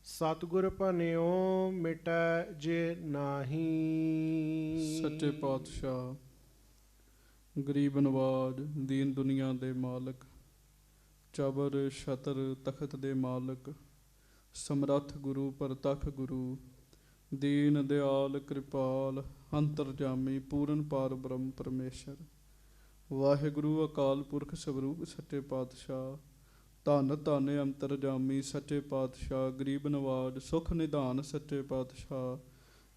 ਸਤਿਗੁਰ ਭਨਿਓ ਮਿਟੈ ਜੇ ਨਾਹੀ। ਸੱਚੇ ਪਾਤਸ਼ਾਹ, ਗਰੀਬ ਨਵਾਜ, ਦੀਨ ਦੁਨੀਆ ਦੇ ਮਾਲਕ, ਚਬਰ ਛਤਰ ਤਖਤ ਦੇ ਮਾਲਕ, ਸਮਰੱਥ ਗੁਰੂ ਪ੍ਰਤੱਖ ਗੁਰੂ, ਦੀਨ ਦਿਆਲ ਕਿਰਪਾਲ, ਅੰਤਰਜਾਮੀ ਪੂਰਨ ਪਾਰ ਬ੍ਰਹਮ ਪਰਮੇਸ਼ਰ, ਵਾਹਿਗੁਰੂ ਅਕਾਲ ਪੁਰਖ ਸਵਰੂਪ ਸੱਚੇ ਪਾਤਸ਼ਾਹ, ਧੰਨ ਧੰਨ ਅੰਤਰਜਾਮੀ ਸੱਚੇ ਪਾਤਸ਼ਾਹ, ਗਰੀਬ ਨਵਾਜ ਸੁਖ ਨਿਧਾਨ ਸੱਚੇ ਪਾਤਸ਼ਾਹ,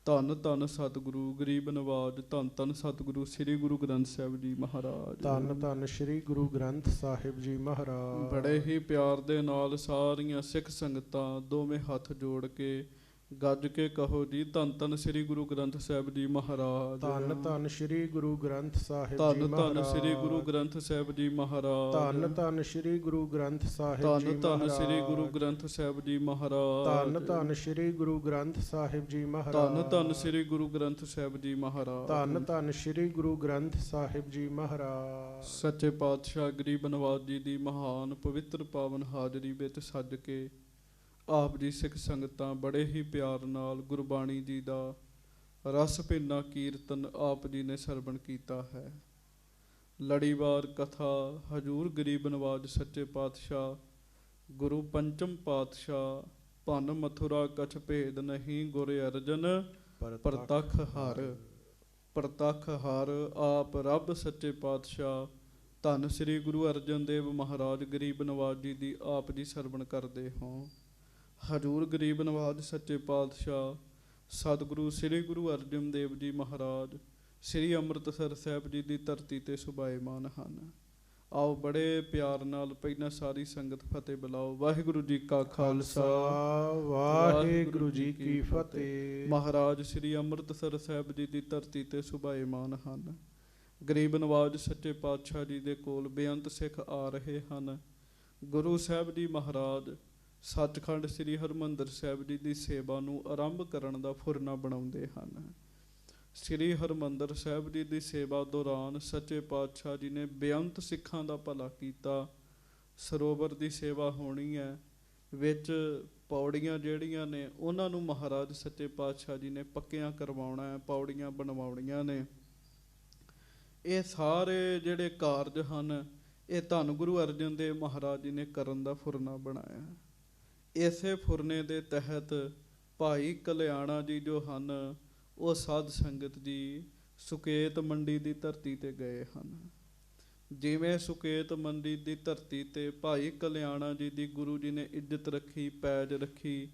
ਧੰਨ ਧੰਨ ਸਤਿਗੁਰੂ ਗਰੀਬ ਨਵਾਜ, ਧੰਨ ਧੰਨ ਸਤਿਗੁਰੂ ਸ੍ਰੀ ਗੁਰੂ ਗ੍ਰੰਥ ਸਾਹਿਬ ਜੀ ਮਹਾਰਾਜ। ਧੰਨ ਧੰਨ ਸ੍ਰੀ ਗੁਰੂ ਗ੍ਰੰਥ ਸਾਹਿਬ ਜੀ ਮਹਾਰਾਜ। ਬੜੇ ਹੀ ਪਿਆਰ ਦੇ ਨਾਲ ਸਾਰੀਆਂ ਸਿੱਖ ਸੰਗਤਾਂ ਦੋਵੇਂ ਹੱਥ ਜੋੜ ਕੇ ਗੱਜ ਕੇ ਕਹੋ ਜੀ, ਧੰਨ ਧੰਨ ਸ੍ਰੀ ਗੁਰੂ ਗ੍ਰੰਥ ਸਾਹਿਬ ਜੀ ਮਹਾਰਾਜ। ਧੰਨ ਧੰਨ ਸ੍ਰੀ ਗੁਰੂ ਗ੍ਰੰਥ ਸਾਹਿਬ ਜੀ ਧੰਨ ਮਹਾਰਾਜ। ਧੰਨ ਸ੍ਰੀ ਗੁਰੂ ਗ੍ਰੰਥ ਸਾਹਿਬ ਜੀ ਮਹਾਰਾਜ। ਧੰਨ ਧੰਨ ਸ੍ਰੀ ਗੁਰੂ ਗ੍ਰੰਥ ਸਾਹਿਬ ਜੀ ਧੰਨ ਧੰਨ ਮਹਾਰਾਜ। ਸ੍ਰੀ ਗੁਰੂ ਗ੍ਰੰਥ ਸਾਹਿਬ ਜੀ ਮਹਾਰਾਜ। ਧੰਨ ਧੰਨ ਸ੍ਰੀ ਗੁਰੂ ਗ੍ਰੰਥ ਸਾਹਿਬ ਜੀ ਮਹਾਰਾਜ। ਧੰਨ ਧੰਨ ਸ੍ਰੀ ਗੁਰੂ ਗ੍ਰੰਥ ਸਾਹਿਬ ਜੀ ਮਹਾਰਾਜ। ਧੰਨ ਧੰਨ ਸ੍ਰੀ ਗੁਰੂ ਗ੍ਰੰਥ ਸਾਹਿਬ ਜੀ ਮਹਾਰਾਜ। ਸੱਚੇ ਪਾਤਸ਼ਾਹ ਗਰੀਬ ਨਵਾਜ ਜੀ ਦੀ ਮਹਾਨ ਪਵਿੱਤਰ ਪਾਵਨ ਹਾਜ਼ਰੀ ਵਿੱਚ ਸੱਜ ਕੇ ਆਪ ਜੀ ਸਿੱਖ ਸੰਗਤਾਂ ਬੜੇ ਹੀ ਪਿਆਰ ਨਾਲ ਗੁਰਬਾਣੀ ਜੀ ਦਾ ਰਸ ਭਿੰਨਾ ਕੀਰਤਨ ਆਪ ਜੀ ਨੇ ਸਰਵਣ ਕੀਤਾ ਹੈ। ਲੜੀਵਾਰ ਕਥਾ ਹਜੂਰ ਗਰੀਬ ਨਵਾਜ ਸੱਚੇ ਪਾਤਸ਼ਾਹ ਗੁਰੂ ਪੰਚਮ ਪਾਤਸ਼ਾਹ, ਭੰਨ ਮਥੁਰਾ ਕਛ ਭੇਦ ਨਹੀਂ, ਗੁਰ ਅਰਜਨ ਪ੍ਰਤੱਖ ਹਰ। ਪ੍ਰਤੱਖ ਹਰ ਆਪ ਰੱਬ ਸੱਚੇ ਪਾਤਸ਼ਾਹ, ਧੰਨ ਸ੍ਰੀ ਗੁਰੂ ਅਰਜਨ ਦੇਵ ਮਹਾਰਾਜ ਗਰੀਬ ਨਵਾਜ ਜੀ ਦੀ ਆਪ ਜੀ ਸਰਵਣ ਕਰਦੇ ਹੋ। ਹਜੂਰ ਗਰੀਬ ਨਵਾਜ ਸੱਚੇ ਪਾਤਸ਼ਾਹ ਸਤਿਗੁਰੂ ਸ੍ਰੀ ਗੁਰੂ ਅਰਜਨ ਦੇਵ ਜੀ ਮਹਾਰਾਜ ਸ੍ਰੀ ਅੰਮ੍ਰਿਤਸਰ ਸਾਹਿਬ ਜੀ ਦੀ ਧਰਤੀ ਤੇ ਸੁਭਾਏਮਾਨ ਹਨ। ਆਓ ਬੜੇ ਪਿਆਰ ਨਾਲ ਪਹਿਲਾਂ ਸਾਰੀ ਸੰਗਤ ਫਤਿਹ ਬੁਲਾਓ। ਵਾਹਿਗੁਰੂ ਜੀ ਕਾ ਖਾਲਸਾ, ਵਾਹਿਗੁਰੂ ਜੀ ਕੀ ਫਤਿਹ। ਮਹਾਰਾਜ ਸ੍ਰੀ ਅੰਮ੍ਰਿਤਸਰ ਸਾਹਿਬ ਜੀ ਦੀ ਧਰਤੀ ਤੇ ਸੁਭਾਏਮਾਨ ਹਨ। ਗਰੀਬ ਨਵਾਜ ਸੱਚੇ ਪਾਤਸ਼ਾਹ ਜੀ ਦੇ ਕੋਲ ਬੇਅੰਤ ਸਿੱਖ ਆ ਰਹੇ ਹਨ। ਗੁਰੂ ਸਾਹਿਬ ਜੀ ਮਹਾਰਾਜ ਸੱਚਖੰਡ ਸ੍ਰੀ ਹਰਿਮੰਦਰ ਸਾਹਿਬ ਜੀ ਦੀ ਸੇਵਾ ਨੂੰ ਆਰੰਭ ਕਰਨ ਦਾ ਫੁਰਨਾ ਬਣਾਉਂਦੇ ਹਨ। ਸ੍ਰੀ ਹਰਿਮੰਦਰ ਸਾਹਿਬ ਜੀ ਦੀ ਸੇਵਾ ਦੌਰਾਨ ਸੱਚੇ ਪਾਤਸ਼ਾਹ ਜੀ ਨੇ ਬੇਅੰਤ ਸਿੱਖਾਂ ਦਾ ਭਲਾ ਕੀਤਾ। ਸਰੋਵਰ ਦੀ ਸੇਵਾ ਹੋਣੀ ਹੈ, ਵਿੱਚ ਪੌੜੀਆਂ ਜਿਹੜੀਆਂ ਨੇ ਉਹਨਾਂ ਨੂੰ ਮਹਾਰਾਜ ਸੱਚੇ ਪਾਤਸ਼ਾਹ ਜੀ ਨੇ ਪੱਕਿਆਂ ਕਰਵਾਉਣਾ ਹੈ, ਪੌੜੀਆਂ ਬਣਵਾਉਣੀਆਂ ਨੇ। ਇਹ ਸਾਰੇ ਜਿਹੜੇ ਕਾਰਜ ਹਨ ਇਹ ਧੰਨ ਗੁਰੂ ਅਰਜਨ ਦੇਵ ਮਹਾਰਾਜ ਜੀ ਨੇ ਕਰਨ ਦਾ ਫੁਰਨਾ ਬਣਾਇਆ। ਇਸੇ ਫੁਰਨੇ ਦੇ ਤਹਿਤ ਭਾਈ ਕਲਿਆਣਾ ਜੀ ਜੋ ਹਨ ਉਹ ਸਾਧ ਸੰਗਤ ਜੀ ਸੁਕੇਤ ਮੰਡੀ ਦੀ ਧਰਤੀ ਤੇ ਗਏ ਹਨ। ਜਿਵੇਂ ਸੁਕੇਤ ਮੰਡੀ ਦੀ ਧਰਤੀ ਤੇ ਭਾਈ ਕਲਿਆਣਾ ਜੀ ਦੀ ਗੁਰੂ ਜੀ ਨੇ ਇੱਜ਼ਤ ਰੱਖੀ, ਪੈਜ ਰੱਖੀ,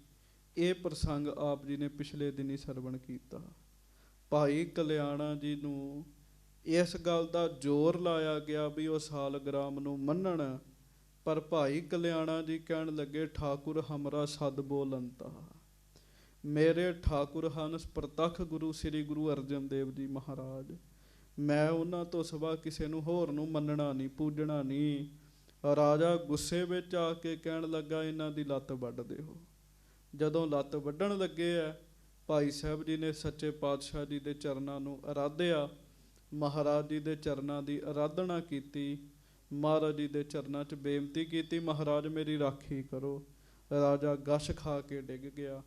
ਇਹ ਪ੍ਰਸੰਗ ਆਪ ਜੀ ਨੇ ਪਿਛਲੇ ਦਿਨੀ ਸਰਵਣ ਕੀਤਾ। ਭਾਈ ਕਲਿਆਣਾ ਜੀ ਨੂੰ ਇਸ ਗੱਲ ਦਾ ਜ਼ੋਰ ਲਾਇਆ ਗਿਆ ਵੀ ਉਹ ਸਾਲਗ੍ਰਾਮ ਨੂੰ ਮੰਨਣ, ਪਰ ਭਾਈ ਕਲਿਆਣਾ ਜੀ ਕਹਿਣ ਲੱਗੇ, ਠਾਕੁਰ ਹਮਰਾ ਸਦ ਬੋਲੰਤਾ, ਮੇਰੇ ਠਾਕੁਰ ਹਨ ਪ੍ਰਤੱਖ ਗੁਰੂ ਸ੍ਰੀ ਗੁਰੂ ਅਰਜਨ ਦੇਵ ਜੀ ਮਹਾਰਾਜ, ਮੈਂ ਉਹਨਾਂ ਤੋਂ ਸਿਵਾ ਕਿਸੇ ਨੂੰ ਹੋਰ ਨੂੰ ਮੰਨਣਾ ਨਹੀਂ, ਪੂਜਣਾ ਨਹੀਂ। ਰਾਜਾ ਗੁੱਸੇ ਵਿੱਚ ਆ ਕੇ ਕਹਿਣ ਲੱਗਾ, ਇਹਨਾਂ ਦੀ ਲੱਤ ਵੱਢ ਦਿਓ। ਜਦੋਂ ਲੱਤ ਵੱਢਣ ਲੱਗੇ ਆ, ਭਾਈ ਸਾਹਿਬ ਜੀ ਨੇ ਸੱਚੇ ਪਾਤਸ਼ਾਹ ਜੀ ਦੇ ਚਰਨਾਂ ਨੂੰ ਅਰਾਧਿਆ, ਮਹਾਰਾਜ ਜੀ ਦੇ ਚਰਨਾਂ ਦੀ ਅਰਾਧਨਾ ਕੀਤੀ, ਮਹਾਰਾਜ ਜੀ ਦੇ ਚਰਨਾਂ 'ਚ ਬੇਨਤੀ ਕੀਤੀ, ਮਹਾਰਾਜ ਮੇਰੀ ਰਾਖੀ ਕਰੋ। ਰਾਜਾ ਗਸ਼ ਖਾ ਕੇ ਡਿੱਗ ਗਿਆ।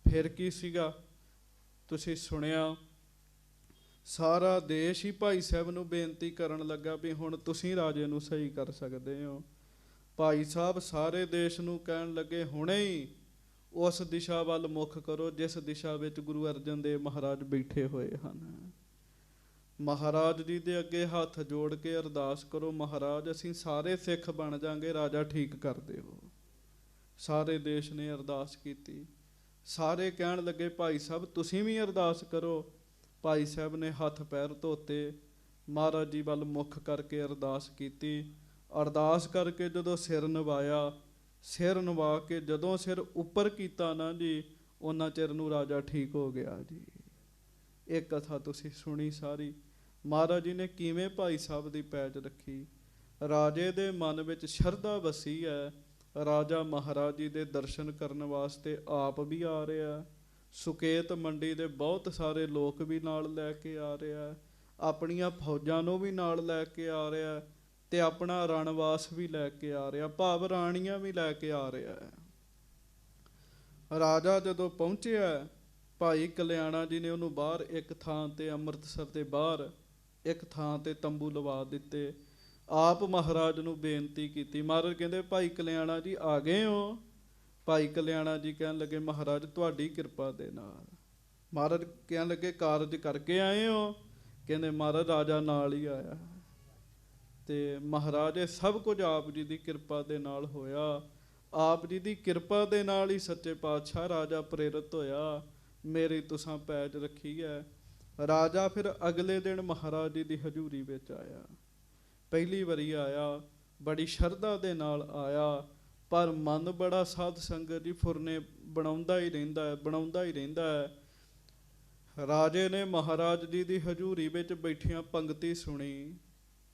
ਫਿਰ ਕੀ ਸੀਗਾ ਤੁਸੀਂ ਸੁਣਿਆ, ਸਾਰਾ ਦੇਸ਼ ਹੀ ਭਾਈ ਸਾਹਿਬ ਨੂੰ ਬੇਨਤੀ ਕਰਨ ਲੱਗਾ ਵੀ ਹੁਣ ਤੁਸੀਂ ਰਾਜੇ ਨੂੰ ਸਹੀ ਕਰ ਸਕਦੇ ਹੋ। ਭਾਈ ਸਾਹਿਬ ਸਾਰੇ ਦੇਸ਼ ਨੂੰ ਕਹਿਣ ਲੱਗੇ, ਹੁਣੇ ਹੀ ਉਸ ਦਿਸ਼ਾ ਵੱਲ ਮੁੱਖ ਕਰੋ ਜਿਸ ਦਿਸ਼ਾ ਵਿੱਚ ਗੁਰੂ ਅਰਜਨ ਦੇਵ ਮਹਾਰਾਜ ਬੈਠੇ ਹੋਏ ਹਨ। ਮਹਾਰਾਜ ਜੀ ਦੇ ਅੱਗੇ ਹੱਥ ਜੋੜ ਕੇ ਅਰਦਾਸ ਕਰੋ, ਮਹਾਰਾਜ ਅਸੀਂ ਸਾਰੇ ਸਿੱਖ ਬਣ ਜਾਵਾਂਗੇ, ਰਾਜਾ ਠੀਕ ਕਰ ਦਿਓ। ਸਾਰੇ ਦੇਸ਼ ਨੇ ਅਰਦਾਸ ਕੀਤੀ। ਸਾਰੇ ਕਹਿਣ ਲੱਗੇ, ਭਾਈ ਸਾਹਿਬ ਤੁਸੀਂ ਵੀ ਅਰਦਾਸ ਕਰੋ। ਭਾਈ ਸਾਹਿਬ ਨੇ ਹੱਥ ਪੈਰ ਧੋਤੇ, ਮਹਾਰਾਜ ਜੀ ਵੱਲ ਮੁੱਖ ਕਰਕੇ ਅਰਦਾਸ ਕੀਤੀ। ਅਰਦਾਸ ਕਰਕੇ ਜਦੋਂ ਸਿਰ ਨਵਾਇਆ, ਸਿਰ ਨਵਾ ਕੇ ਜਦੋਂ ਸਿਰ ਉੱਪਰ ਕੀਤਾ ਨਾ ਜੀ, ਉਹਨਾਂ ਚਿਰ ਨੂੰ ਰਾਜਾ ਠੀਕ ਹੋ ਗਿਆ ਜੀ। ਇਹ ਕਥਾ ਤੁਸੀਂ ਸੁਣੀ ਸਾਰੀ। ਮਹਾਰਾਜ ਜੀ ਨੇ ਕਿਵੇਂ ਭਾਈ ਸਾਹਿਬ ਦੀ ਪੈਜ ਰੱਖੀ। ਰਾਜੇ ਦੇ ਮਨ ਵਿੱਚ ਸ਼ਰਧਾ ਵਸੀ ਹੈ, ਰਾਜਾ ਮਹਾਰਾਜ ਜੀ ਦੇ ਦਰਸ਼ਨ ਕਰਨ ਵਾਸਤੇ ਆਪ ਵੀ ਆ ਰਿਹਾ, ਸੁਕੇਤ ਮੰਡੀ ਦੇ ਬਹੁਤ ਸਾਰੇ ਲੋਕ ਵੀ ਨਾਲ ਲੈ ਕੇ ਆ ਰਿਹਾ, ਆਪਣੀਆਂ ਫੌਜਾਂ ਨੂੰ ਵੀ ਨਾਲ ਲੈ ਕੇ ਆ ਰਿਹਾ, ਤੇ ਆਪਣਾ ਰਣਵਾਸ ਵੀ ਲੈ ਕੇ ਆ ਰਿਹਾ, ਭਾਵ ਰਾਣੀਆਂ ਵੀ ਲੈ ਕੇ ਆ ਰਿਹਾ ਹੈ। ਰਾਜਾ ਜਦੋਂ ਪਹੁੰਚਿਆ, ਭਾਈ ਕਲਿਆਣਾ ਜੀ ਨੇ ਉਹਨੂੰ ਬਾਹਰ ਇੱਕ ਥਾਂ ਤੇ, ਅੰਮ੍ਰਿਤਸਰ ਦੇ ਬਾਹਰ ਇੱਕ ਥਾਂ ਤੇ ਤੰਬੂ ਲਵਾ ਦਿੱਤੇ। ਆਪ ਮਹਾਰਾਜ ਨੂੰ ਬੇਨਤੀ ਕੀਤੀ। ਮਹਾਰਾਜ ਕਹਿੰਦੇ ਭਾਈ ਕਲਿਆਣਾ ਜੀ ਆ ਗਏ ਹੋ? ਭਾਈ ਕਲਿਆਣਾ ਜੀ ਕਹਿਣ ਲੱਗੇ ਮਹਾਰਾਜ ਤੁਹਾਡੀ ਕਿਰਪਾ ਦੇ ਨਾਲ। ਮਹਾਰਾਜ ਕਹਿਣ ਲੱਗੇ ਕਾਰਜ ਕਰਕੇ ਆਏ ਹੋ? ਕਹਿੰਦੇ ਮਹਾਰਾਜ ਰਾਜਾ ਨਾਲ ਹੀ ਆਇਆ। ਤੇ ਮਹਾਰਾਜ ਇਹ ਸਭ ਕੁਝ ਆਪ ਜੀ ਦੀ ਕਿਰਪਾ ਦੇ ਨਾਲ ਹੋਇਆ। ਆਪ ਜੀ ਦੀ ਕਿਰਪਾ ਦੇ ਨਾਲ ਹੀ ਸੱਚੇ ਪਾਤਸ਼ਾਹ ਰਾਜਾ ਪ੍ਰੇਰਿਤ ਹੋਇਆ। ਮੇਰੀ ਤੁਸਾਂ ਪੈਜ ਰੱਖੀ ਹੈ। ਰਾਜਾ ਫਿਰ ਅਗਲੇ ਦਿਨ ਮਹਾਰਾਜ ਜੀ ਦੀ ਹਜ਼ੂਰੀ ਵਿੱਚ ਆਇਆ। ਪਹਿਲੀ ਵਾਰੀ ਆਇਆ, ਬੜੀ ਸ਼ਰਧਾ ਦੇ ਨਾਲ ਆਇਆ, ਪਰ ਮਨ ਬੜਾ ਸਾਧ ਸੰਗਤ ਜੀ ਫੁਰਨੇ ਬਣਾਉਂਦਾ ਹੀ ਰਹਿੰਦਾ ਹੈ। ਰਾਜੇ ਨੇ ਮਹਾਰਾਜ ਜੀ ਦੀ ਹਜ਼ੂਰੀ ਵਿੱਚ ਬੈਠਿਆਂ ਪੰਗਤੀ ਸੁਣੀ,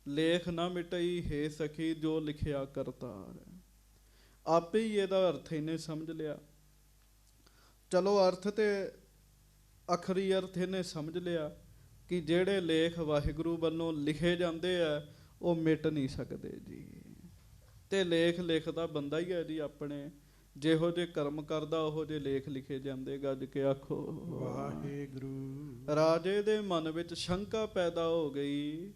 ਲੇਖ ਨਾ ਮਿਟਈ ਹੈ ਸਖੀ ਜੋ ਲਿਖਿਆ ਕਰਤਾਰ। ਆਪੇ ਹੀ ਇਹਦਾ ਅਰਥ ਇਹਨੇ ਸਮਝ ਲਿਆ। ਚਲੋ ਅਰਥ ਤੇ ਅਖਰੀ ਅਰਥ ਇਹਨੇ ਸਮਝ ਲਿਆ ਕਿ ਜਿਹੜੇ ਲੇਖ ਵਾਹਿਗੁਰੂ ਵੱਲੋਂ ਲਿਖੇ ਜਾਂਦੇ ਆ ਉਹ ਮਿਟ ਨਹੀਂ ਸਕਦੇ ਜੀ। ਤੇ ਲੇਖ ਲਿਖਦਾ ਬੰਦਾ ਹੀ ਹੈ ਜੀ ਆਪਣੇ। ਜਿਹੋ ਜਿਹੇ ਕਰਮ ਕਰਦਾ ਉਹੋ ਜਿਹੇ ਲੇਖ ਲਿਖੇ ਜਾਂਦੇ। ਗੱਜ ਕੇ ਆਖੋ ਵਾਹਿਗੁਰੂ। ਰਾਜੇ ਦੇ ਮਨ ਵਿੱਚ ਸ਼ੰਕਾ ਪੈਦਾ ਹੋ ਗਈ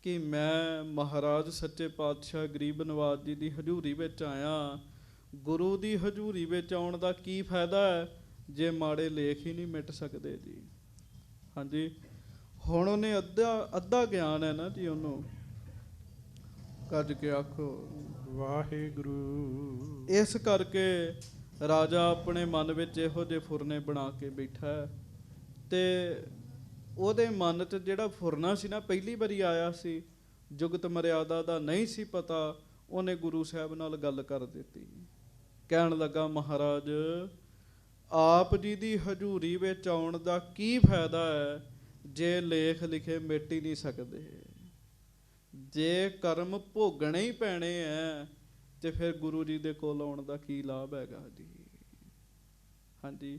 ਕਿ ਮੈਂ ਮਹਾਰਾਜ ਸੱਚੇ ਪਾਤਸ਼ਾਹ ਗਰੀਬ ਨਵਾਜ ਜੀ ਦੀ ਹਜ਼ੂਰੀ ਵਿੱਚ ਆਇਆ, ਗੁਰੂ ਦੀ ਹਜ਼ੂਰੀ ਵਿੱਚ ਆਉਣ ਦਾ ਕੀ ਫਾਇਦਾ ਹੈ ਜੇ ਮਾੜੇ ਲੇਖ ਹੀ ਨਹੀਂ ਮਿਟ ਸਕਦੇ ਜੀ। ਹਾਂਜੀ, ਹੁਣ ਉਹਨੇ ਅੱਧਾ ਗਿਆਨ ਹੈ ਨਾ ਜੀ ਉਹਨੂੰ। ਗੱਜ ਕੇ ਆਖੋ ਵਾਹਿਗੁਰੂ। ਇਸ ਕਰਕੇ ਰਾਜਾ ਆਪਣੇ ਮਨ ਵਿੱਚ ਇਹੋ ਜਿਹੇ ਫੁਰਨੇ ਬਣਾ ਕੇ ਬੈਠਾ ਹੈ। ਤੇ ਉਹਦੇ ਮਨ 'ਚ ਜਿਹੜਾ ਫੁਰਨਾ ਸੀ ਨਾ, ਪਹਿਲੀ ਵਾਰੀ ਆਇਆ ਸੀ, ਜੁਗਤ ਮਰਿਆਦਾ ਦਾ ਨਹੀਂ ਸੀ ਪਤਾ, ਉਹਨੇ ਗੁਰੂ ਸਾਹਿਬ ਨਾਲ ਗੱਲ ਕਰ ਦਿੱਤੀ। ਕਹਿਣ ਲੱਗਾ ਮਹਾਰਾਜ ਆਪ ਜੀ ਦੀ ਹਜ਼ੂਰੀ ਵਿੱਚ ਆਉਣ ਦਾ ਕੀ ਫਾਇਦਾ ਹੈ ਜੇ ਲੇਖ ਲਿਖੇ ਮਿਟ ਹੀ ਨਹੀਂ ਸਕਦੇ। ਜੇ ਕਰਮ ਭੋਗਣੇ ਹੀ ਪੈਣੇ ਐ ਤੇ ਫਿਰ ਗੁਰੂ ਜੀ ਦੇ ਕੋਲ ਆਉਣ ਦਾ ਕੀ ਲਾਭ ਹੈਗਾ ਜੀ। ਹਾਂਜੀ,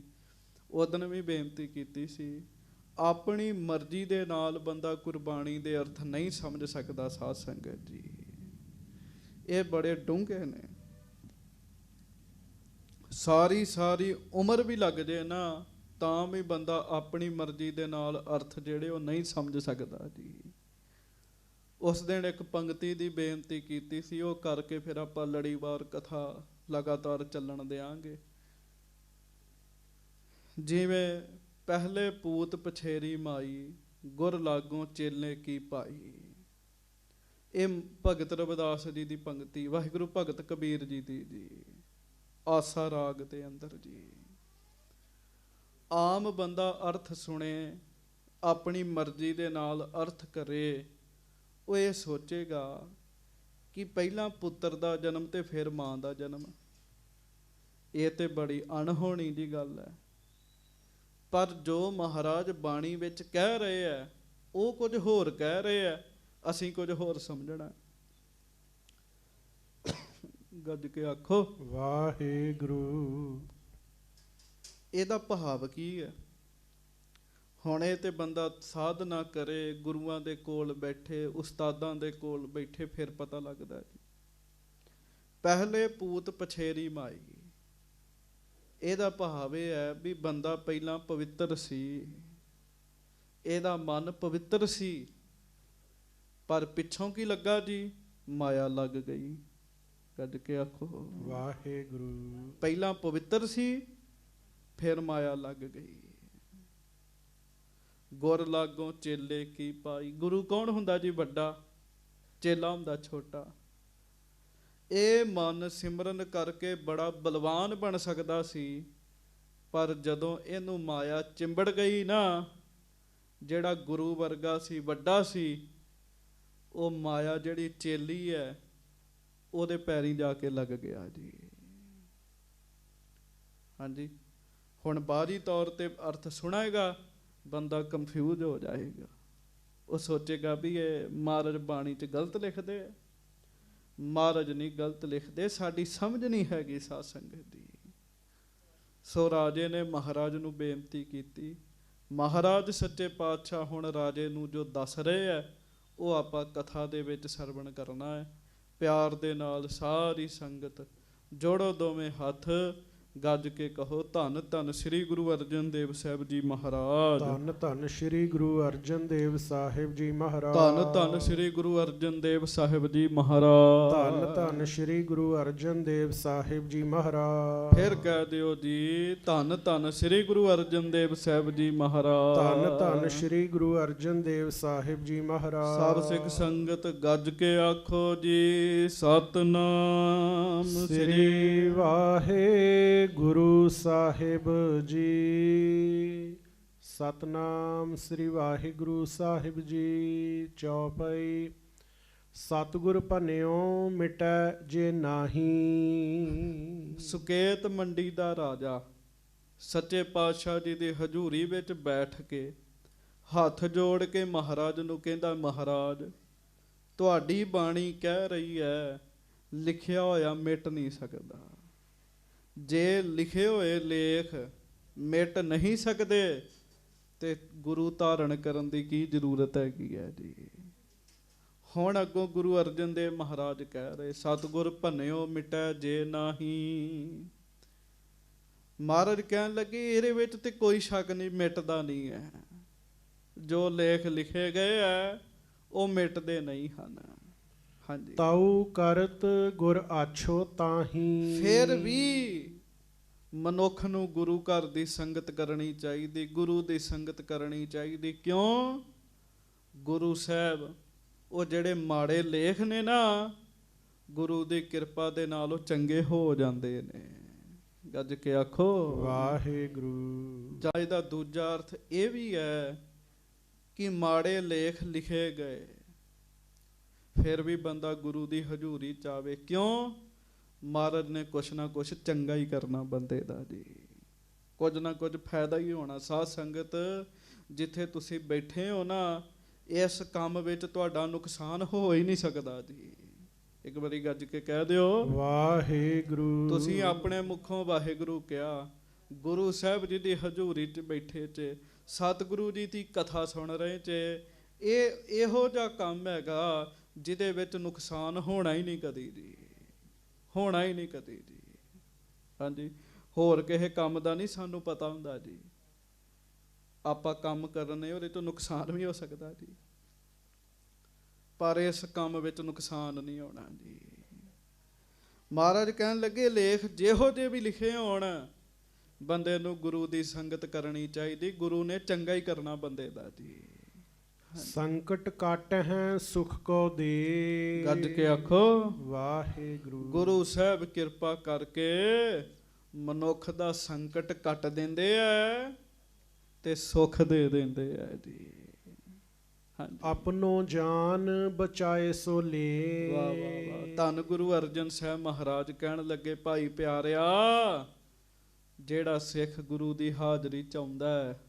ਉਦਣ ਵੀ ਬੇਨਤੀ ਕੀਤੀ ਸੀ, ਆਪਣੀ ਮਰਜ਼ੀ ਦੇ ਨਾਲ ਬੰਦਾ ਕੁਰਬਾਨੀ ਦੇ ਅਰਥ ਨਹੀਂ ਸਮਝ ਸਕਦਾ। ਸਾਧ ਸੰਗਤ ਜੀ ਇਹ ਬੜੇ ਡੂੰਘੇ ਨੇ। ਸਾਰੀ ਉਮਰ ਵੀ ਲੱਗ ਜੇ ਨਾ ਤਾਂ ਵੀ ਬੰਦਾ ਆਪਣੀ ਮਰਜ਼ੀ ਦੇ ਨਾਲ ਅਰਥ ਜਿਹੜੇ ਉਹ ਨਹੀਂ ਸਮਝ ਸਕਦਾ ਜੀ। ਉਸ ਦਿਨ ਇੱਕ ਪੰਗਤੀ ਦੀ ਬੇਨਤੀ ਕੀਤੀ ਸੀ, ਉਹ ਕਰਕੇ ਫਿਰ ਆਪਾਂ ਲੜੀਵਾਰ ਕਥਾ ਲਗਾਤਾਰ ਚੱਲਣ ਦਿਆਂਗੇ। ਜਿਵੇਂ ਪਹਿਲੇ ਪੂਤ ਪਛੇਰੀ ਮਾਈ, ਗੁਰ ਲਾਗੋਂ ਚੇਲੇ ਕੀ ਪਾਈ। ਇਹ ਭਗਤ ਰਵਿਦਾਸ ਜੀ ਦੀ ਪੰਗਤੀ, ਵਾਹਿਗੁਰੂ ਭਗਤ ਕਬੀਰ ਜੀ ਦੀ ਜੀ, ਆਸਾ ਰਾਗ ਦੇ ਅੰਦਰ ਜੀ। ਆਮ ਬੰਦਾ ਅਰਥ ਸੁਣੇ, ਆਪਣੀ ਮਰਜ਼ੀ ਦੇ ਨਾਲ ਅਰਥ ਕਰੇ, ਉਹ ਇਹ ਸੋਚੇਗਾ ਕਿ ਪਹਿਲਾਂ ਪੁੱਤਰ ਦਾ ਜਨਮ ਤੇ ਫਿਰ ਮਾਂ ਦਾ ਜਨਮ। ਇਹ ਤੇ ਬੜੀ ਅਣਹੋਣੀ ਦੀ ਗੱਲ ਹੈ। ਪਰ ਜੋ ਮਹਾਰਾਜ ਬਾਣੀ ਵਿੱਚ ਕਹਿ ਰਹੇ ਹੈ ਉਹ ਕੁਝ ਹੋਰ ਕਹਿ ਰਹੇ ਹੈ, ਅਸੀਂ ਕੁਝ ਹੋਰ ਸਮਝਣਾ। ਗੱਜ ਕੇ ਆਖੋ ਵਾਹਿਗੁਰੂ। ਇਹਦਾ ਭਾਵ ਕੀ ਹੈ? ਹੁਣ ਇਹ ਤੇ ਬੰਦਾ ਸਾਧਨਾ ਕਰੇ, ਗੁਰੂਆਂ ਦੇ ਕੋਲ ਬੈਠੇ, ਉਸਤਾਦਾਂ ਦੇ ਕੋਲ ਬੈਠੇ, ਫਿਰ ਪਤਾ ਲੱਗਦਾ ਜੀ। ਪਹਿਲੇ ਪੂਤ ਪਛੇਰੀ ਮਾਈ, ਇਹਦਾ ਭਾਵ ਇਹ ਹੈ ਵੀ ਬੰਦਾ ਪਹਿਲਾਂ ਪਵਿੱਤਰ ਸੀ, ਇਹਦਾ ਮਨ ਪਵਿੱਤਰ ਸੀ, ਪਰ ਪਿੱਛੋਂ ਕੀ ਲੱਗਾ ਜੀ? ਮਾਇਆ ਲੱਗ ਗਈ। ਕੱਢ ਕੇ ਆਖੋ ਵਾਹਿਗੁਰੂ। ਪਹਿਲਾਂ ਪਵਿੱਤਰ ਸੀ, ਫਿਰ ਮਾਇਆ ਲੱਗ ਗਈ। ਗੁਰ ਲਾਗੋਂ ਚੇਲੇ ਕੀ ਪਾਈ। ਗੁਰੂ ਕੌਣ ਹੁੰਦਾ ਜੀ? ਵੱਡਾ। ਚੇਲਾ ਹੁੰਦਾ ਛੋਟਾ। ਇਹ ਮਨ ਸਿਮਰਨ ਕਰਕੇ ਬੜਾ ਬਲਵਾਨ ਬਣ ਸਕਦਾ ਸੀ, ਪਰ ਜਦੋਂ ਇਹਨੂੰ ਮਾਇਆ ਚਿੰਬੜ ਗਈ ਨਾ, ਜਿਹੜਾ ਗੁਰੂ ਵਰਗਾ ਸੀ, ਵੱਡਾ ਸੀ, ਉਹ ਮਾਇਆ ਜਿਹੜੀ ਚੇਲੀ ਹੈ ਉਹਦੇ ਪੈਰੀਂ ਜਾ ਕੇ ਲੱਗ ਗਿਆ ਜੀ। ਹਾਂਜੀ, ਹੁਣ ਬਾਹਰੀ ਤੌਰ ਤੇ ਅਰਥ ਸੁਣਾਏਗਾ, ਬੰਦਾ ਕੰਫਿਊਜ਼ ਹੋ ਜਾਏਗਾ। ਉਹ ਸੋਚੇਗਾ ਵੀ ਇਹ ਮਹਾਰਾਜ ਬਾਣੀ 'ਚ ਗਲਤ ਲਿਖਦੇ ਆ। ਮਹਾਰਾਜ ਨਹੀਂ ਗਲਤ ਲਿਖਦੇ, ਸਾਡੀ ਸਮਝ ਨਹੀਂ ਹੈਗੀ ਸਾਧ ਸੰਗਤ ਦੀ। ਸੋ ਰਾਜੇ ਨੇ ਮਹਾਰਾਜ ਨੂੰ ਬੇਨਤੀ ਕੀਤੀ, ਮਹਾਰਾਜ ਸੱਚੇ ਪਾਤਸ਼ਾਹ ਹੁਣ ਰਾਜੇ ਨੂੰ ਜੋ ਦੱਸ ਰਹੇ ਹੈ ਉਹ ਆਪਾਂ ਕਥਾ ਦੇ ਵਿੱਚ ਸਰਵਣ ਕਰਨਾ ਹੈ। ਪਿਆਰ ਦੇ ਨਾਲ ਸਾਰੀ ਸੰਗਤ ਜੋੜੋ ਦੋਵੇਂ ਹੱਥ, ਗੱਜ ਕੇ ਕਹੋ ਧੰਨ ਧੰਨ ਸ੍ਰੀ ਗੁਰੂ ਅਰਜਨ ਦੇਵ ਸਾਹਿਬ ਜੀ ਮਹਾਰਾਜ। ਧੰਨ ਧੰਨ ਸ੍ਰੀ ਗੁਰੂ ਅਰਜਨ ਦੇਵ ਸਾਹਿਬ ਜੀ ਮਹਾਰਾਜ। ਧੰਨ ਧੰਨ ਸ੍ਰੀ ਗੁਰੂ ਅਰਜਨ ਦੇਵ ਸਾਹਿਬ ਜੀ ਮਹਾਰਾਜ। ਧੰਨ ਧੰਨ ਸ੍ਰੀ ਗੁਰੂ ਅਰਜਨ ਦੇਵ ਸਾਹਿਬ ਜੀ ਮਹਾਰਾਜ। ਫਿਰ ਕਹਿ ਦਿਓ ਜੀ ਧੰਨ ਧੰਨ ਸ੍ਰੀ ਗੁਰੂ ਅਰਜਨ ਦੇਵ ਸਾਹਿਬ ਜੀ ਮਹਾਰਾਜ। ਧੰਨ ਧੰਨ ਸ੍ਰੀ ਗੁਰੂ ਅਰਜਨ ਦੇਵ ਸਾਹਿਬ ਜੀ ਮਹਾਰਾਜ। ਸਭ ਸਿੱਖ ਸੰਗਤ ਗੱਜ ਕੇ ਆਖੋ ਜੀ ਸਤਨਾਮ ਸ੍ਰੀ ਵਾਹਿਗੁਰੂ ਸਾਹਿਬ ਜੀ। ਸਤਨਾਮ ਸ੍ਰੀ ਵਾਹਿਗੁਰੂ ਸਾਹਿਬ ਜੀ। ਚੌਪਈ। ਸਤਿਗੁਰ ਭੰਨਿਓ ਮਿਟੈ ਜੇ ਨਾਹੀ। ਸੁਕੇਤ ਮੰਡੀ ਦਾ ਰਾਜਾ ਸੱਚੇ ਪਾਤਸ਼ਾਹ ਜੀ ਦੀ ਹਜ਼ੂਰੀ ਵਿੱਚ ਬੈਠ ਕੇ ਹੱਥ ਜੋੜ ਕੇ ਮਹਾਰਾਜ ਨੂੰ ਕਹਿੰਦਾ, ਮਹਾਰਾਜ ਤੁਹਾਡੀ ਬਾਣੀ ਕਹਿ ਰਹੀ ਹੈ ਲਿਖਿਆ ਹੋਇਆ ਮਿਟ ਨਹੀਂ ਸਕਦਾ। ਜੇ ਲਿਖੇ ਹੋਏ ਲੇਖ ਮਿਟ ਨਹੀਂ ਸਕਦੇ ਤੇ ਗੁਰੂ ਧਾਰਨ ਕਰਨ ਦੀ ਕੀ ਜ਼ਰੂਰਤ ਹੈਗੀ ਹੈ ਜੀ। ਹੁਣ ਅੱਗੋਂ ਗੁਰੂ ਅਰਜਨ ਦੇਵ ਮਹਾਰਾਜ ਕਹਿ ਰਹੇ ਸਤਿਗੁਰ ਭੰਨਿਓ ਮਿਟੈ ਜੇ ਨਾਹੀ। ਮਹਾਰਾਜ ਕਹਿਣ ਲੱਗੇ ਇਹਦੇ ਵਿੱਚ ਤੇ ਕੋਈ ਸ਼ੱਕ ਨਹੀਂ, ਮਿਟਦਾ ਨਹੀਂ ਹੈ। ਜੋ ਲੇਖ ਲਿਖੇ ਗਏ ਹੈ ਉਹ ਮਿਟਦੇ ਨਹੀਂ ਹਨ। ਹਾਂਜੀ। ਤਾਉ ਕਰਤ ਗੁਰ ਆਛੋ ਤਾਹੀ। ਫਿਰ ਵੀ ਮਨੁੱਖ ਨੂੰ ਗੁਰੂ ਘਰ ਦੀ ਸੰਗਤ ਕਰਨੀ ਚਾਹੀਦੀ, ਗੁਰੂ ਦੀ ਸੰਗਤ ਕਰਨੀ ਚਾਹੀਦੀ। ਕਿਉਂ? ਗੁਰੂ ਸਾਹਿਬ ਉਹ ਜਿਹੜੇ ਮਾੜੇ ਲੇਖ ਨੇ ਨਾ, ਗੁਰੂ ਦੀ ਕਿਰਪਾ ਦੇ ਨਾਲ ਉਹ ਚੰਗੇ ਹੋ ਜਾਂਦੇ ਨੇ। ਗੱਜ ਕੇ ਆਖੋ ਵਾਹਿਗੁਰੂ। ਜਾਂ ਇਹਦਾ ਦੂਜਾ ਅਰਥ ਇਹ ਵੀ ਹੈ ਕਿ ਮਾੜੇ ਲੇਖ ਲਿਖੇ ਗਏ ਫਿਰ ਵੀ ਬੰਦਾ ਗੁਰੂ ਦੀ ਹਜ਼ੂਰੀ ਚਾਵੇ। ਕਿਉਂ? ਮਹਾਰਾਜ ਨੇ ਕੁਛ ਨਾ ਕੁਛ ਚੰਗਾ ਹੀ ਕਰਨਾ ਬੰਦੇ ਦਾ ਜੀ, ਕੁਝ ਨਾ ਕੁਝ ਫਾਇਦਾ ਹੀ ਹੋਣਾ। ਸਾਧ ਸੰਗਤ ਜਿੱਥੇ ਤੁਸੀਂ ਬੈਠੇ ਹੋ ਨਾ, ਇਸ ਕੰਮ ਵਿੱਚ ਤੁਹਾਡਾ ਨੁਕਸਾਨ ਹੋ ਹੀ ਨਹੀਂ ਸਕਦਾ ਜੀ। ਇੱਕ ਵਾਰੀ ਗੱਜ ਕੇ ਕਹਿ ਦਿਓ ਵਾਹਿਗੁਰੂ। ਤੁਸੀਂ ਆਪਣੇ ਮੁਖੋਂ ਵਾਹਿਗੁਰੂ ਕਿਹਾ, ਗੁਰੂ ਸਾਹਿਬ ਜੀ ਦੀ ਹਜ਼ੂਰੀ 'ਚ ਬੈਠੇ 'ਚ ਸਤਿਗੁਰੂ ਜੀ ਦੀ ਕਥਾ ਸੁਣ ਰਹੇ 'ਚ, ਇਹ ਇਹੋ ਜਿਹਾ ਕੰਮ ਹੈਗਾ ਜਿਹਦੇ ਵਿੱਚ ਨੁਕਸਾਨ ਹੋਣਾ ਹੀ ਨਹੀਂ ਕਦੀ ਜੀ, ਹੋਣਾ ਹੀ ਨਹੀਂ ਕਦੀ ਜੀ। ਹਾਂਜੀ। ਹੋਰ ਕਿਸੇ ਕੰਮ ਦਾ ਨਹੀਂ ਸਾਨੂੰ ਪਤਾ ਹੁੰਦਾ ਜੀ। ਆਪਾਂ ਕੰਮ ਕਰਨੇ ਉਹਦੇ ਤੋਂ ਨੁਕਸਾਨ ਵੀ ਹੋ ਸਕਦਾ ਜੀ, ਪਰ ਇਸ ਕੰਮ ਵਿੱਚ ਨੁਕਸਾਨ ਨਹੀਂ ਹੋਣਾ ਜੀ। ਮਹਾਰਾਜ ਕਹਿਣ ਲੱਗੇ ਲੇਖ ਜਿਹੋ ਜਿਹੇ ਵੀ ਲਿਖੇ ਹੋਣ, ਬੰਦੇ ਨੂੰ ਗੁਰੂ ਦੀ ਸੰਗਤ ਕਰਨੀ ਚਾਹੀਦੀ। ਗੁਰੂ ਨੇ ਚੰਗਾ ਹੀ ਕਰਨਾ ਬੰਦੇ ਦਾ ਜੀ। ਸੰਕਟ ਕੱਟ ਹੈ ਸੁਖ ਕੋ ਦੇ। ਗੱਜ ਕੇ ਆਖੋ ਵਾਹਿਗੁਰੂ। ਗੁਰੂ ਸਾਹਿਬ ਕਿਰਪਾ ਕਰਕੇ ਮਨੁੱਖ ਦਾ ਸੰਕਟ ਕੱਟ ਦਿੰਦੇ ਆ ਤੇ ਸੁੱਖ ਦੇ ਦਿੰਦੇ ਆ ਜੀ। ਹਾਂਜੀ। ਆਪਣੋ ਜਾਨ ਬਚਾਏ ਸੋ ਲੇ। ਵਾਹ ਵਾਹ ਵਾਹ। ਧੰਨ ਗੁਰੂ ਅਰਜਨ ਸਾਹਿਬ ਮਹਾਰਾਜ ਕਹਿਣ ਲੱਗੇ, ਭਾਈ ਪਿਆਰਿਆ, ਜਿਹੜਾ ਸਿੱਖ ਗੁਰੂ ਦੀ ਹਾਜ਼ਰੀ ਚ ਆਉਂਦਾ ਹੈ,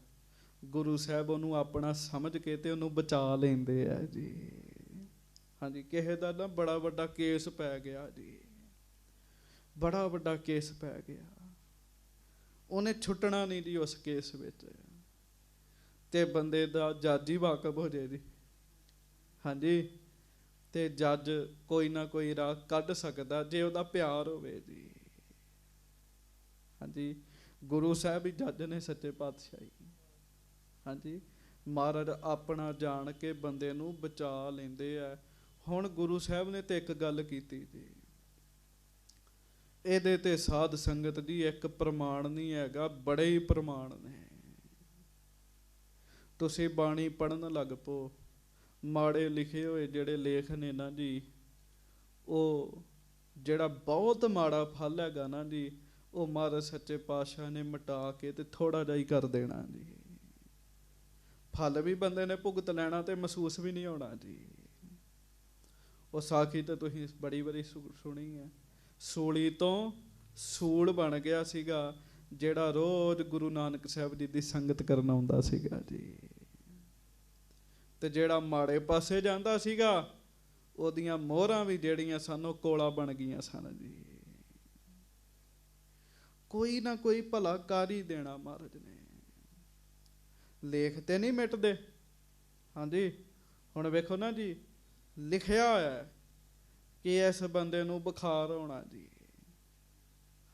ਗੁਰੂ ਸਾਹਿਬ ਉਹਨੂੰ ਆਪਣਾ ਸਮਝ ਕੇ ਤੇ ਉਹਨੂੰ ਬਚਾ ਲੈਂਦੇ ਆ ਜੀ। ਹਾਂਜੀ। ਕਿਸੇ ਦਾ ਨਾ ਬੜਾ ਵੱਡਾ ਕੇਸ ਪੈ ਗਿਆ ਜੀ, ਬੜਾ ਵੱਡਾ ਕੇਸ ਪੈ ਗਿਆ, ਉਹਨੇ ਛੁੱਟਣਾ ਨਹੀਂ ਜੀ ਉਸ ਕੇਸ ਵਿੱਚ, ਤੇ ਬੰਦੇ ਦਾ ਜੱਜ ਹੀ ਵਾਕਫ ਹੋ ਜਾਏ ਜੀ। ਹਾਂਜੀ। ਤੇ ਜੱਜ ਕੋਈ ਨਾ ਕੋਈ ਰਾਹ ਕੱਢ ਸਕਦਾ ਜੇ ਉਹਦਾ ਪਿਆਰ ਹੋਵੇ ਜੀ। ਹਾਂਜੀ। ਗੁਰੂ ਸਾਹਿਬ ਹੀ ਜੱਜ ਨੇ ਸੱਚੇ ਪਾਤਸ਼ਾਹੀ। ਹਾਂਜੀ। ਮਹਾਰਾਜ ਆਪਣਾ ਜਾਣ ਕੇ ਬੰਦੇ ਨੂੰ ਬਚਾ ਲੈਂਦੇ ਆ। ਹੁਣ ਗੁਰੂ ਸਾਹਿਬ ਨੇ ਤੇ ਇੱਕ ਗੱਲ ਕੀਤੀ ਜੀ, ਇਹਦੇ ਤੇ ਸਾਧ ਸੰਗਤ ਦੀ ਇੱਕ ਪ੍ਰਮਾਣ ਨਹੀਂ ਹੈਗਾ, ਬੜੇ ਹੀ ਪ੍ਰਮਾਣ ਨੇ। ਤੁਸੀਂ ਬਾਣੀ ਪੜ੍ਹਨ ਲੱਗ ਪਓ, ਮਾੜੇ ਲਿਖੇ ਹੋਏ ਜਿਹੜੇ ਲੇਖ ਨੇ ਨਾ ਜੀ, ਉਹ ਜਿਹੜਾ ਬਹੁਤ ਮਾੜਾ ਫਲ ਹੈਗਾ ਨਾ ਜੀ, ਉਹ ਮਹਾਰਾਜ ਸੱਚੇ ਪਾਤਸ਼ਾਹ ਨੇ ਮਿਟਾ ਕੇ ਤੇ ਥੋੜਾ ਜਿਹਾ ਹੀ ਕਰ ਦੇਣਾ ਜੀ। ਫਲ ਵੀ ਬੰਦੇ ਨੇ ਭੁਗਤ ਲੈਣਾ ਤੇ ਮਹਿਸੂਸ ਵੀ ਨਹੀਂ ਹੋਣਾ ਜੀ। ਉਹ ਸਾਖੀ ਤਾਂ ਤੁਸੀਂ ਬੜੀ ਵਾਰੀ ਸੁਣੀ ਹੈ। ਸੂਲੀ ਤੋਂ ਸੂਲ ਬਣ ਗਿਆ ਸੀਗਾ ਜਿਹੜਾ ਰੋਜ਼ ਗੁਰੂ ਨਾਨਕ ਸਾਹਿਬ ਜੀ ਦੀ ਸੰਗਤ ਕਰਨ ਆਉਂਦਾ ਸੀਗਾ ਜੀ, ਤੇ ਜਿਹੜਾ ਮਾੜੇ ਪਾਸੇ ਜਾਂਦਾ ਸੀਗਾ ਉਹਦੀਆਂ ਮੋਹਰਾਂ ਵੀ ਜਿਹੜੀਆਂ ਸਨ ਉਹ ਕੋਲਾ ਬਣ ਗਈਆਂ ਸਨ ਜੀ। ਕੋਈ ਨਾ ਕੋਈ ਭਲਾ ਕਰ ਹੀ ਦੇਣਾ ਮਹਾਰਾਜ ਨੇ। ਲੇਖ ਤੇ ਨਹੀਂ ਮਿਟਦੇ। ਹਾਂਜੀ। ਹੁਣ ਵੇਖੋ ਨਾ ਜੀ, ਲਿਖਿਆ ਹੋਇਆ ਕਿ ਇਸ ਬੰਦੇ ਨੂੰ ਬੁਖਾਰ ਹੋਣਾ ਜੀ।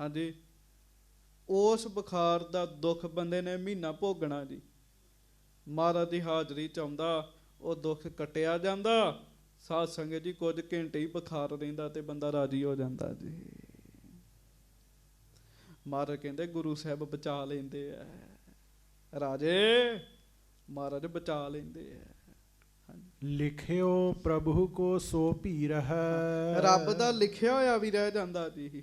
ਹਾਂਜੀ। ਉਸ ਬੁਖਾਰ ਦਾ ਦੁੱਖ ਬੰਦੇ ਨੇ ਮਹੀਨਾ ਭੋਗਣਾ ਜੀ। ਮਹਾਰਾਜ ਦੀ ਹਾਜ਼ਰੀ ਚ ਆਉਂਦਾ, ਉਹ ਦੁੱਖ ਕੱਟਿਆ ਜਾਂਦਾ। ਸਾਧ ਸੰਗਤ ਜੀ, ਕੁਝ ਘੰਟੇ ਹੀ ਬੁਖਾਰ ਰਹਿੰਦਾ ਤੇ ਬੰਦਾ ਰਾਜੀ ਹੋ ਜਾਂਦਾ ਜੀ। ਮਹਾਰਾਜ ਕਹਿੰਦੇ ਗੁਰੂ ਸਾਹਿਬ ਬਚਾ ਲੈਂਦੇ ਆ ਰਾਜੇ, ਮਹਾਰਾਜ ਬਚਾ ਲੈਂਦੇ ਆ। ਲਿਖਿਓ ਪ੍ਰਭੂ ਕੋ ਸੋ ਭੀ ਰਹੈ। ਰੱਬ ਦਾ ਲਿਖਿਆ ਹੋਇਆ ਵੀ ਰਹਿ ਜਾਂਦਾ ਜੀ।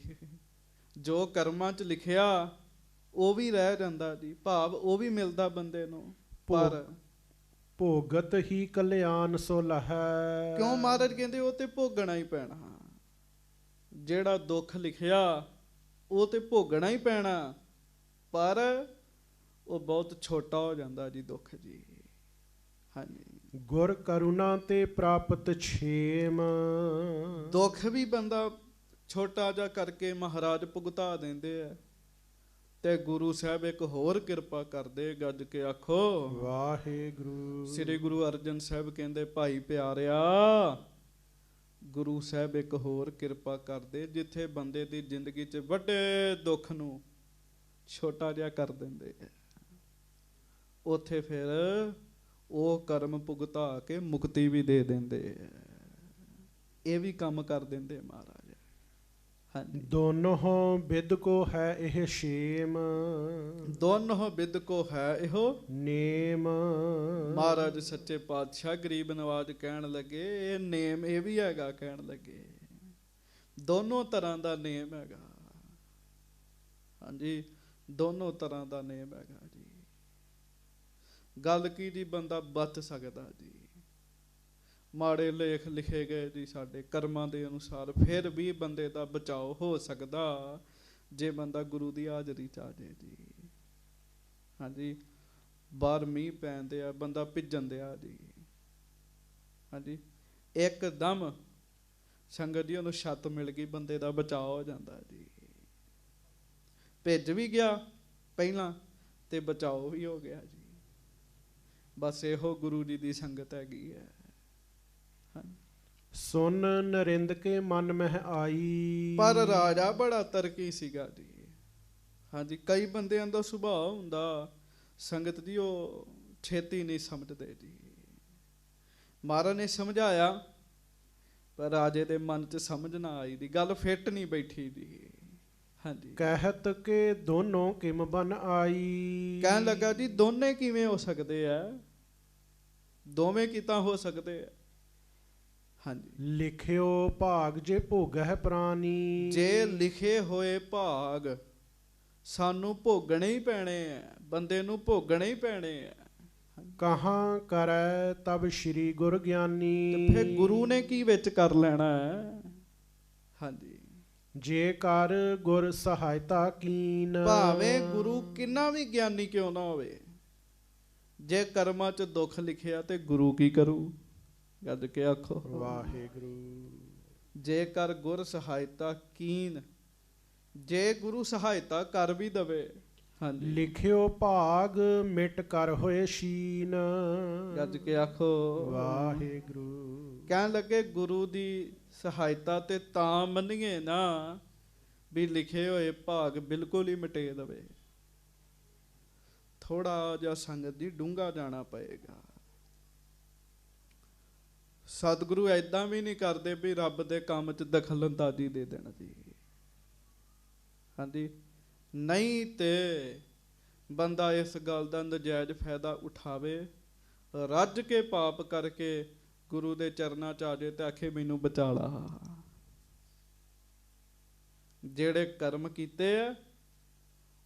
ਜੋ ਕਰਮਾਂ 'ਚ ਲਿਖਿਆ ਉਹ ਵੀ ਰਹਿ ਜਾਂਦਾ ਜੀ, ਭਾਵ ਉਹ ਵੀ ਮਿਲਦਾ ਬੰਦੇ ਨੂੰ। ਪਰ ਭੋਗਤ ਹੀ ਕਲਿਆਣ ਸੋ ਲਹੈ। ਕਿਉਂ ਮਹਾਰਾਜ ਕਹਿੰਦੇ ਉਹ ਤੇ ਭੋਗਣਾ ਹੀ ਪੈਣਾ। ਜਿਹੜਾ ਦੁੱਖ ਲਿਖਿਆ ਉਹ ਤੇ ਭੋਗਣਾ ਹੀ ਪੈਣਾ, ਪਰ ਉਹ ਬਹੁਤ ਛੋਟਾ ਹੋ ਜਾਂਦਾ ਜੀ ਦੁੱਖ ਜੀ। ਹਾਂਜੀ, ਗੁਰ ਕਰੁਣਾ ਤੇ ਪ੍ਰਾਪਤ ਛੇਮ। ਦੁੱਖ ਵੀ ਬੰਦਾ ਛੋਟਾ ਜਿਹਾ ਕਰਕੇ ਮਹਾਰਾਜ ਭੁਗਤਾ ਦਿੰਦੇ ਆ, ਤੇ ਗੁਰੂ ਸਾਹਿਬ ਇੱਕ ਹੋਰ ਕਿਰਪਾ ਕਰਦੇ। ਗੱਜ ਕੇ ਆਖੋ ਵਾਹਿਗੁਰੂ। ਸ੍ਰੀ ਗੁਰੂ ਅਰਜਨ ਸਾਹਿਬ ਕਹਿੰਦੇ, ਭਾਈ ਪਿਆਰਿਆ, ਗੁਰੂ ਸਾਹਿਬ ਇੱਕ ਹੋਰ ਕਿਰਪਾ ਕਰਦੇ, ਜਿੱਥੇ ਬੰਦੇ ਦੀ ਜ਼ਿੰਦਗੀ 'ਚ ਵੱਡੇ ਦੁੱਖ ਨੂੰ ਛੋਟਾ ਜਿਹਾ ਕਰ ਦਿੰਦੇ ਆ, ਉੱਥੇ ਫਿਰ ਉਹ ਕਰਮ ਭੁਗਤਾ ਕੇ ਮੁਕਤੀ ਵੀ ਦੇ ਦਿੰਦੇ ਆ। ਇਹ ਵੀ ਕੰਮ ਕਰ ਦਿੰਦੇ ਮਹਾਰਾਜ। ਹਾਂਜੀ, ਦੋਨੋਂ ਬਿਦ ਕੋ ਹੈ ਇਹ ਛੇਮ। ਦੋਨੋਂ ਬਿਦ ਕੋ ਹੈ ਇਹੋ ਨੇਮ। ਮਹਾਰਾਜ ਸੱਚੇ ਪਾਤਸ਼ਾਹ ਗਰੀਬ ਨਵਾਜ ਕਹਿਣ ਲੱਗੇ, ਇਹ ਨੇਮ ਇਹ ਵੀ ਹੈਗਾ। ਕਹਿਣ ਲੱਗੇ ਦੋਨੋਂ ਤਰ੍ਹਾਂ ਦਾ ਨੇਮ ਹੈਗਾ। ਹਾਂਜੀ, ਦੋਨੋਂ ਤਰ੍ਹਾਂ ਦਾ ਨੇਮ ਹੈਗਾ ਜੀ। ਗੱਲ ਕੀ ਜੀ, ਬੰਦਾ ਬਚ ਸਕਦਾ ਜੀ। ਮਾੜੇ ਲੇਖ ਲਿਖੇ ਗਏ ਜੀ ਸਾਡੇ ਕਰਮਾਂ ਦੇ ਅਨੁਸਾਰ, ਫਿਰ ਵੀ ਬੰਦੇ ਦਾ ਬਚਾਓ ਹੋ ਸਕਦਾ ਜੇ ਬੰਦਾ ਗੁਰੂ ਦੀ ਹਾਜ਼ਰੀ 'ਚ ਆ ਜਾਏ ਜੀ। ਹਾਂਜੀ, ਬਾਹਰ ਮੀਂਹ ਪੈਂਦੇ ਆ, ਬੰਦਾ ਭਿੱਜਣ ਦਿਆ ਜੀ। ਹਾਂਜੀ, ਇੱਕਦਮ ਸੰਗਤ ਜੀ ਉਹਨੂੰ ਛੱਤ ਮਿਲ ਗਈ, ਬੰਦੇ ਦਾ ਬਚਾਅ ਹੋ ਜਾਂਦਾ ਜੀ। ਭਿੱਜ ਵੀ ਗਿਆ ਪਹਿਲਾਂ ਤੇ ਬਚਾਓ ਵੀ ਹੋ ਗਿਆ ਜੀ। ਬਸ ਇਹੋ ਗੁਰੂ ਜੀ ਦੀ ਸੰਗਤ ਹੈਗੀ ਹੈ। ਸੁਨ ਨਰਿੰਦ ਕੇ ਮਨ ਮਹਿ ਆਈ। ਪਰ ਰਾਜਾ ਬੜਾ ਤਰਕੀ ਸੀਗਾ ਜੀ। ਹਾਂਜੀ, ਕਈ ਬੰਦਿਆਂ ਦਾ ਸੁਭਾਅ ਹੁੰਦਾ ਸੰਗਤ ਜੀ, ਉਹ ਛੇਤੀ ਨਹੀਂ ਸਮਝਦੇ ਜੀ। ਮਹਾਰਾਜ ਨੇ ਸਮਝਾਇਆ, ਪਰ ਰਾਜੇ ਦੇ ਮਨ 'ਚ ਸਮਝ ਨਾ ਆਈ ਦੀ ਗੱਲ, ਫਿੱਟ ਨਹੀਂ ਬੈਠੀ ਜੀ। ਹਾਂਜੀ, ਕਹਿਤ ਕੇ ਦੋਨੋਂ ਕਿਮ ਬਨ ਆਈ। ਕਹਿਣ ਲੱਗਾ ਜੀ ਦੋਨੇ ਕਿਵੇਂ ਹੋ ਸਕਦੇ ਆ, ਦੋਵੇਂ ਕਿੱਦਾਂ ਹੋ ਸਕਦੇ ਆ। ਹਾਂਜੀ, ਲਿਖਿਓ ਭਾਗ ਜੇ ਭੋਗਹਿ ਪ੍ਰਾਨੀ। ਜੇ ਲਿਖੇ ਹੋਏ ਭਾਗ ਸਾਨੂੰ ਭੋਗਣੇ ਹੀ ਪੈਣੇ ਆ, ਬੰਦੇ ਨੂੰ ਭੋਗਣੇ ਹੀ ਪੈਣੇ ਆ। ਕਹਾਂ ਕਰੈ ਤਬ ਸ਼੍ਰੀ ਗੁਰ ਗਿਆਨੀ। ਤੇ ਫਿਰ ਗੁਰੂ ਨੇ ਕੀ ਵਿੱਚ ਕਰ ਲੈਣਾ ਹੈ। ਹਾਂਜੀ, ਜੇ ਕਰ ਗੁਰ ਸਹਾਇਤਾ ਕੀਨ। ਭਾਵੇਂ ਗੁਰੂ ਕਿੰਨਾ ਵੀ ਗਿਆਨੀ ਕਿਉਂ ਨਾ ਹੋਵੇ, ਜੇ ਕਰਮਾਂ 'ਚ ਦੁੱਖ ਲਿਖਿਆ ਤੇ ਗੁਰੂ ਕੀ ਕਰੂ। ਗੱਜ ਕੇ ਆਖੋ ਵਾਹਿਗੁਰੂ। ਜੇ ਕਰ ਗੁਰ ਸਹਾਇਤਾ ਕੀਨ, ਜੇ ਗੁਰੂ ਸਹਾਇਤਾ ਕਰ ਵੀ ਦਵੇ। ਹਾਂਜੀ, ਲਿਖਿਓ ਭਾਗ ਮਿਟ ਕਰ ਹੋਏ ਸ਼ੀਨ। ਗੱਜ ਕੇ ਆਖੋ ਵਾਹਿਗੁਰੂ। ਕਹਿਣ ਲੱਗੇ ਗੁਰੂ ਦੀ ਸਹਾਇਤਾ ਤੇ ਤਾਂ ਮੰਨੀਏ ਨਾ ਵੀ ਲਿਖੇ ਹੋਏ ਭਾਗ ਬਿਲਕੁਲ ਹੀ ਮਿਟੇ ਦਵੇ। ਥੋੜਾ ਜਿਹਾ ਸੰਗਤ ਦੀ ਡੂੰਘਾ ਜਾਣਾ ਪਏਗਾ। ਸਤਿਗੁਰੂ ਏਦਾਂ ਵੀ ਨਹੀਂ ਕਰਦੇ ਵੀ ਰੱਬ ਦੇ ਕੰਮ 'ਚ ਦਖਲ ਅੰਦਾਜ਼ੀ ਦੇ ਦੇਣਾ ਜੀ। ਹਾਂਜੀ, ਨਹੀਂ ਤੇ ਬੰਦਾ ਇਸ ਗੱਲ ਦਾ ਨਜਾਇਜ਼ ਫਾਇਦਾ ਉਠਾਵੇ, ਰੱਜ ਕੇ ਪਾਪ ਕਰਕੇ ਗੁਰੂ ਦੇ ਚਰਨਾਂ 'ਚ ਆ ਜਾਏ ਤੇ ਆਖੇ ਮੈਨੂੰ ਬਚਾ ਲਾ। ਜਿਹੜੇ ਕਰਮ ਕੀਤੇ ਆ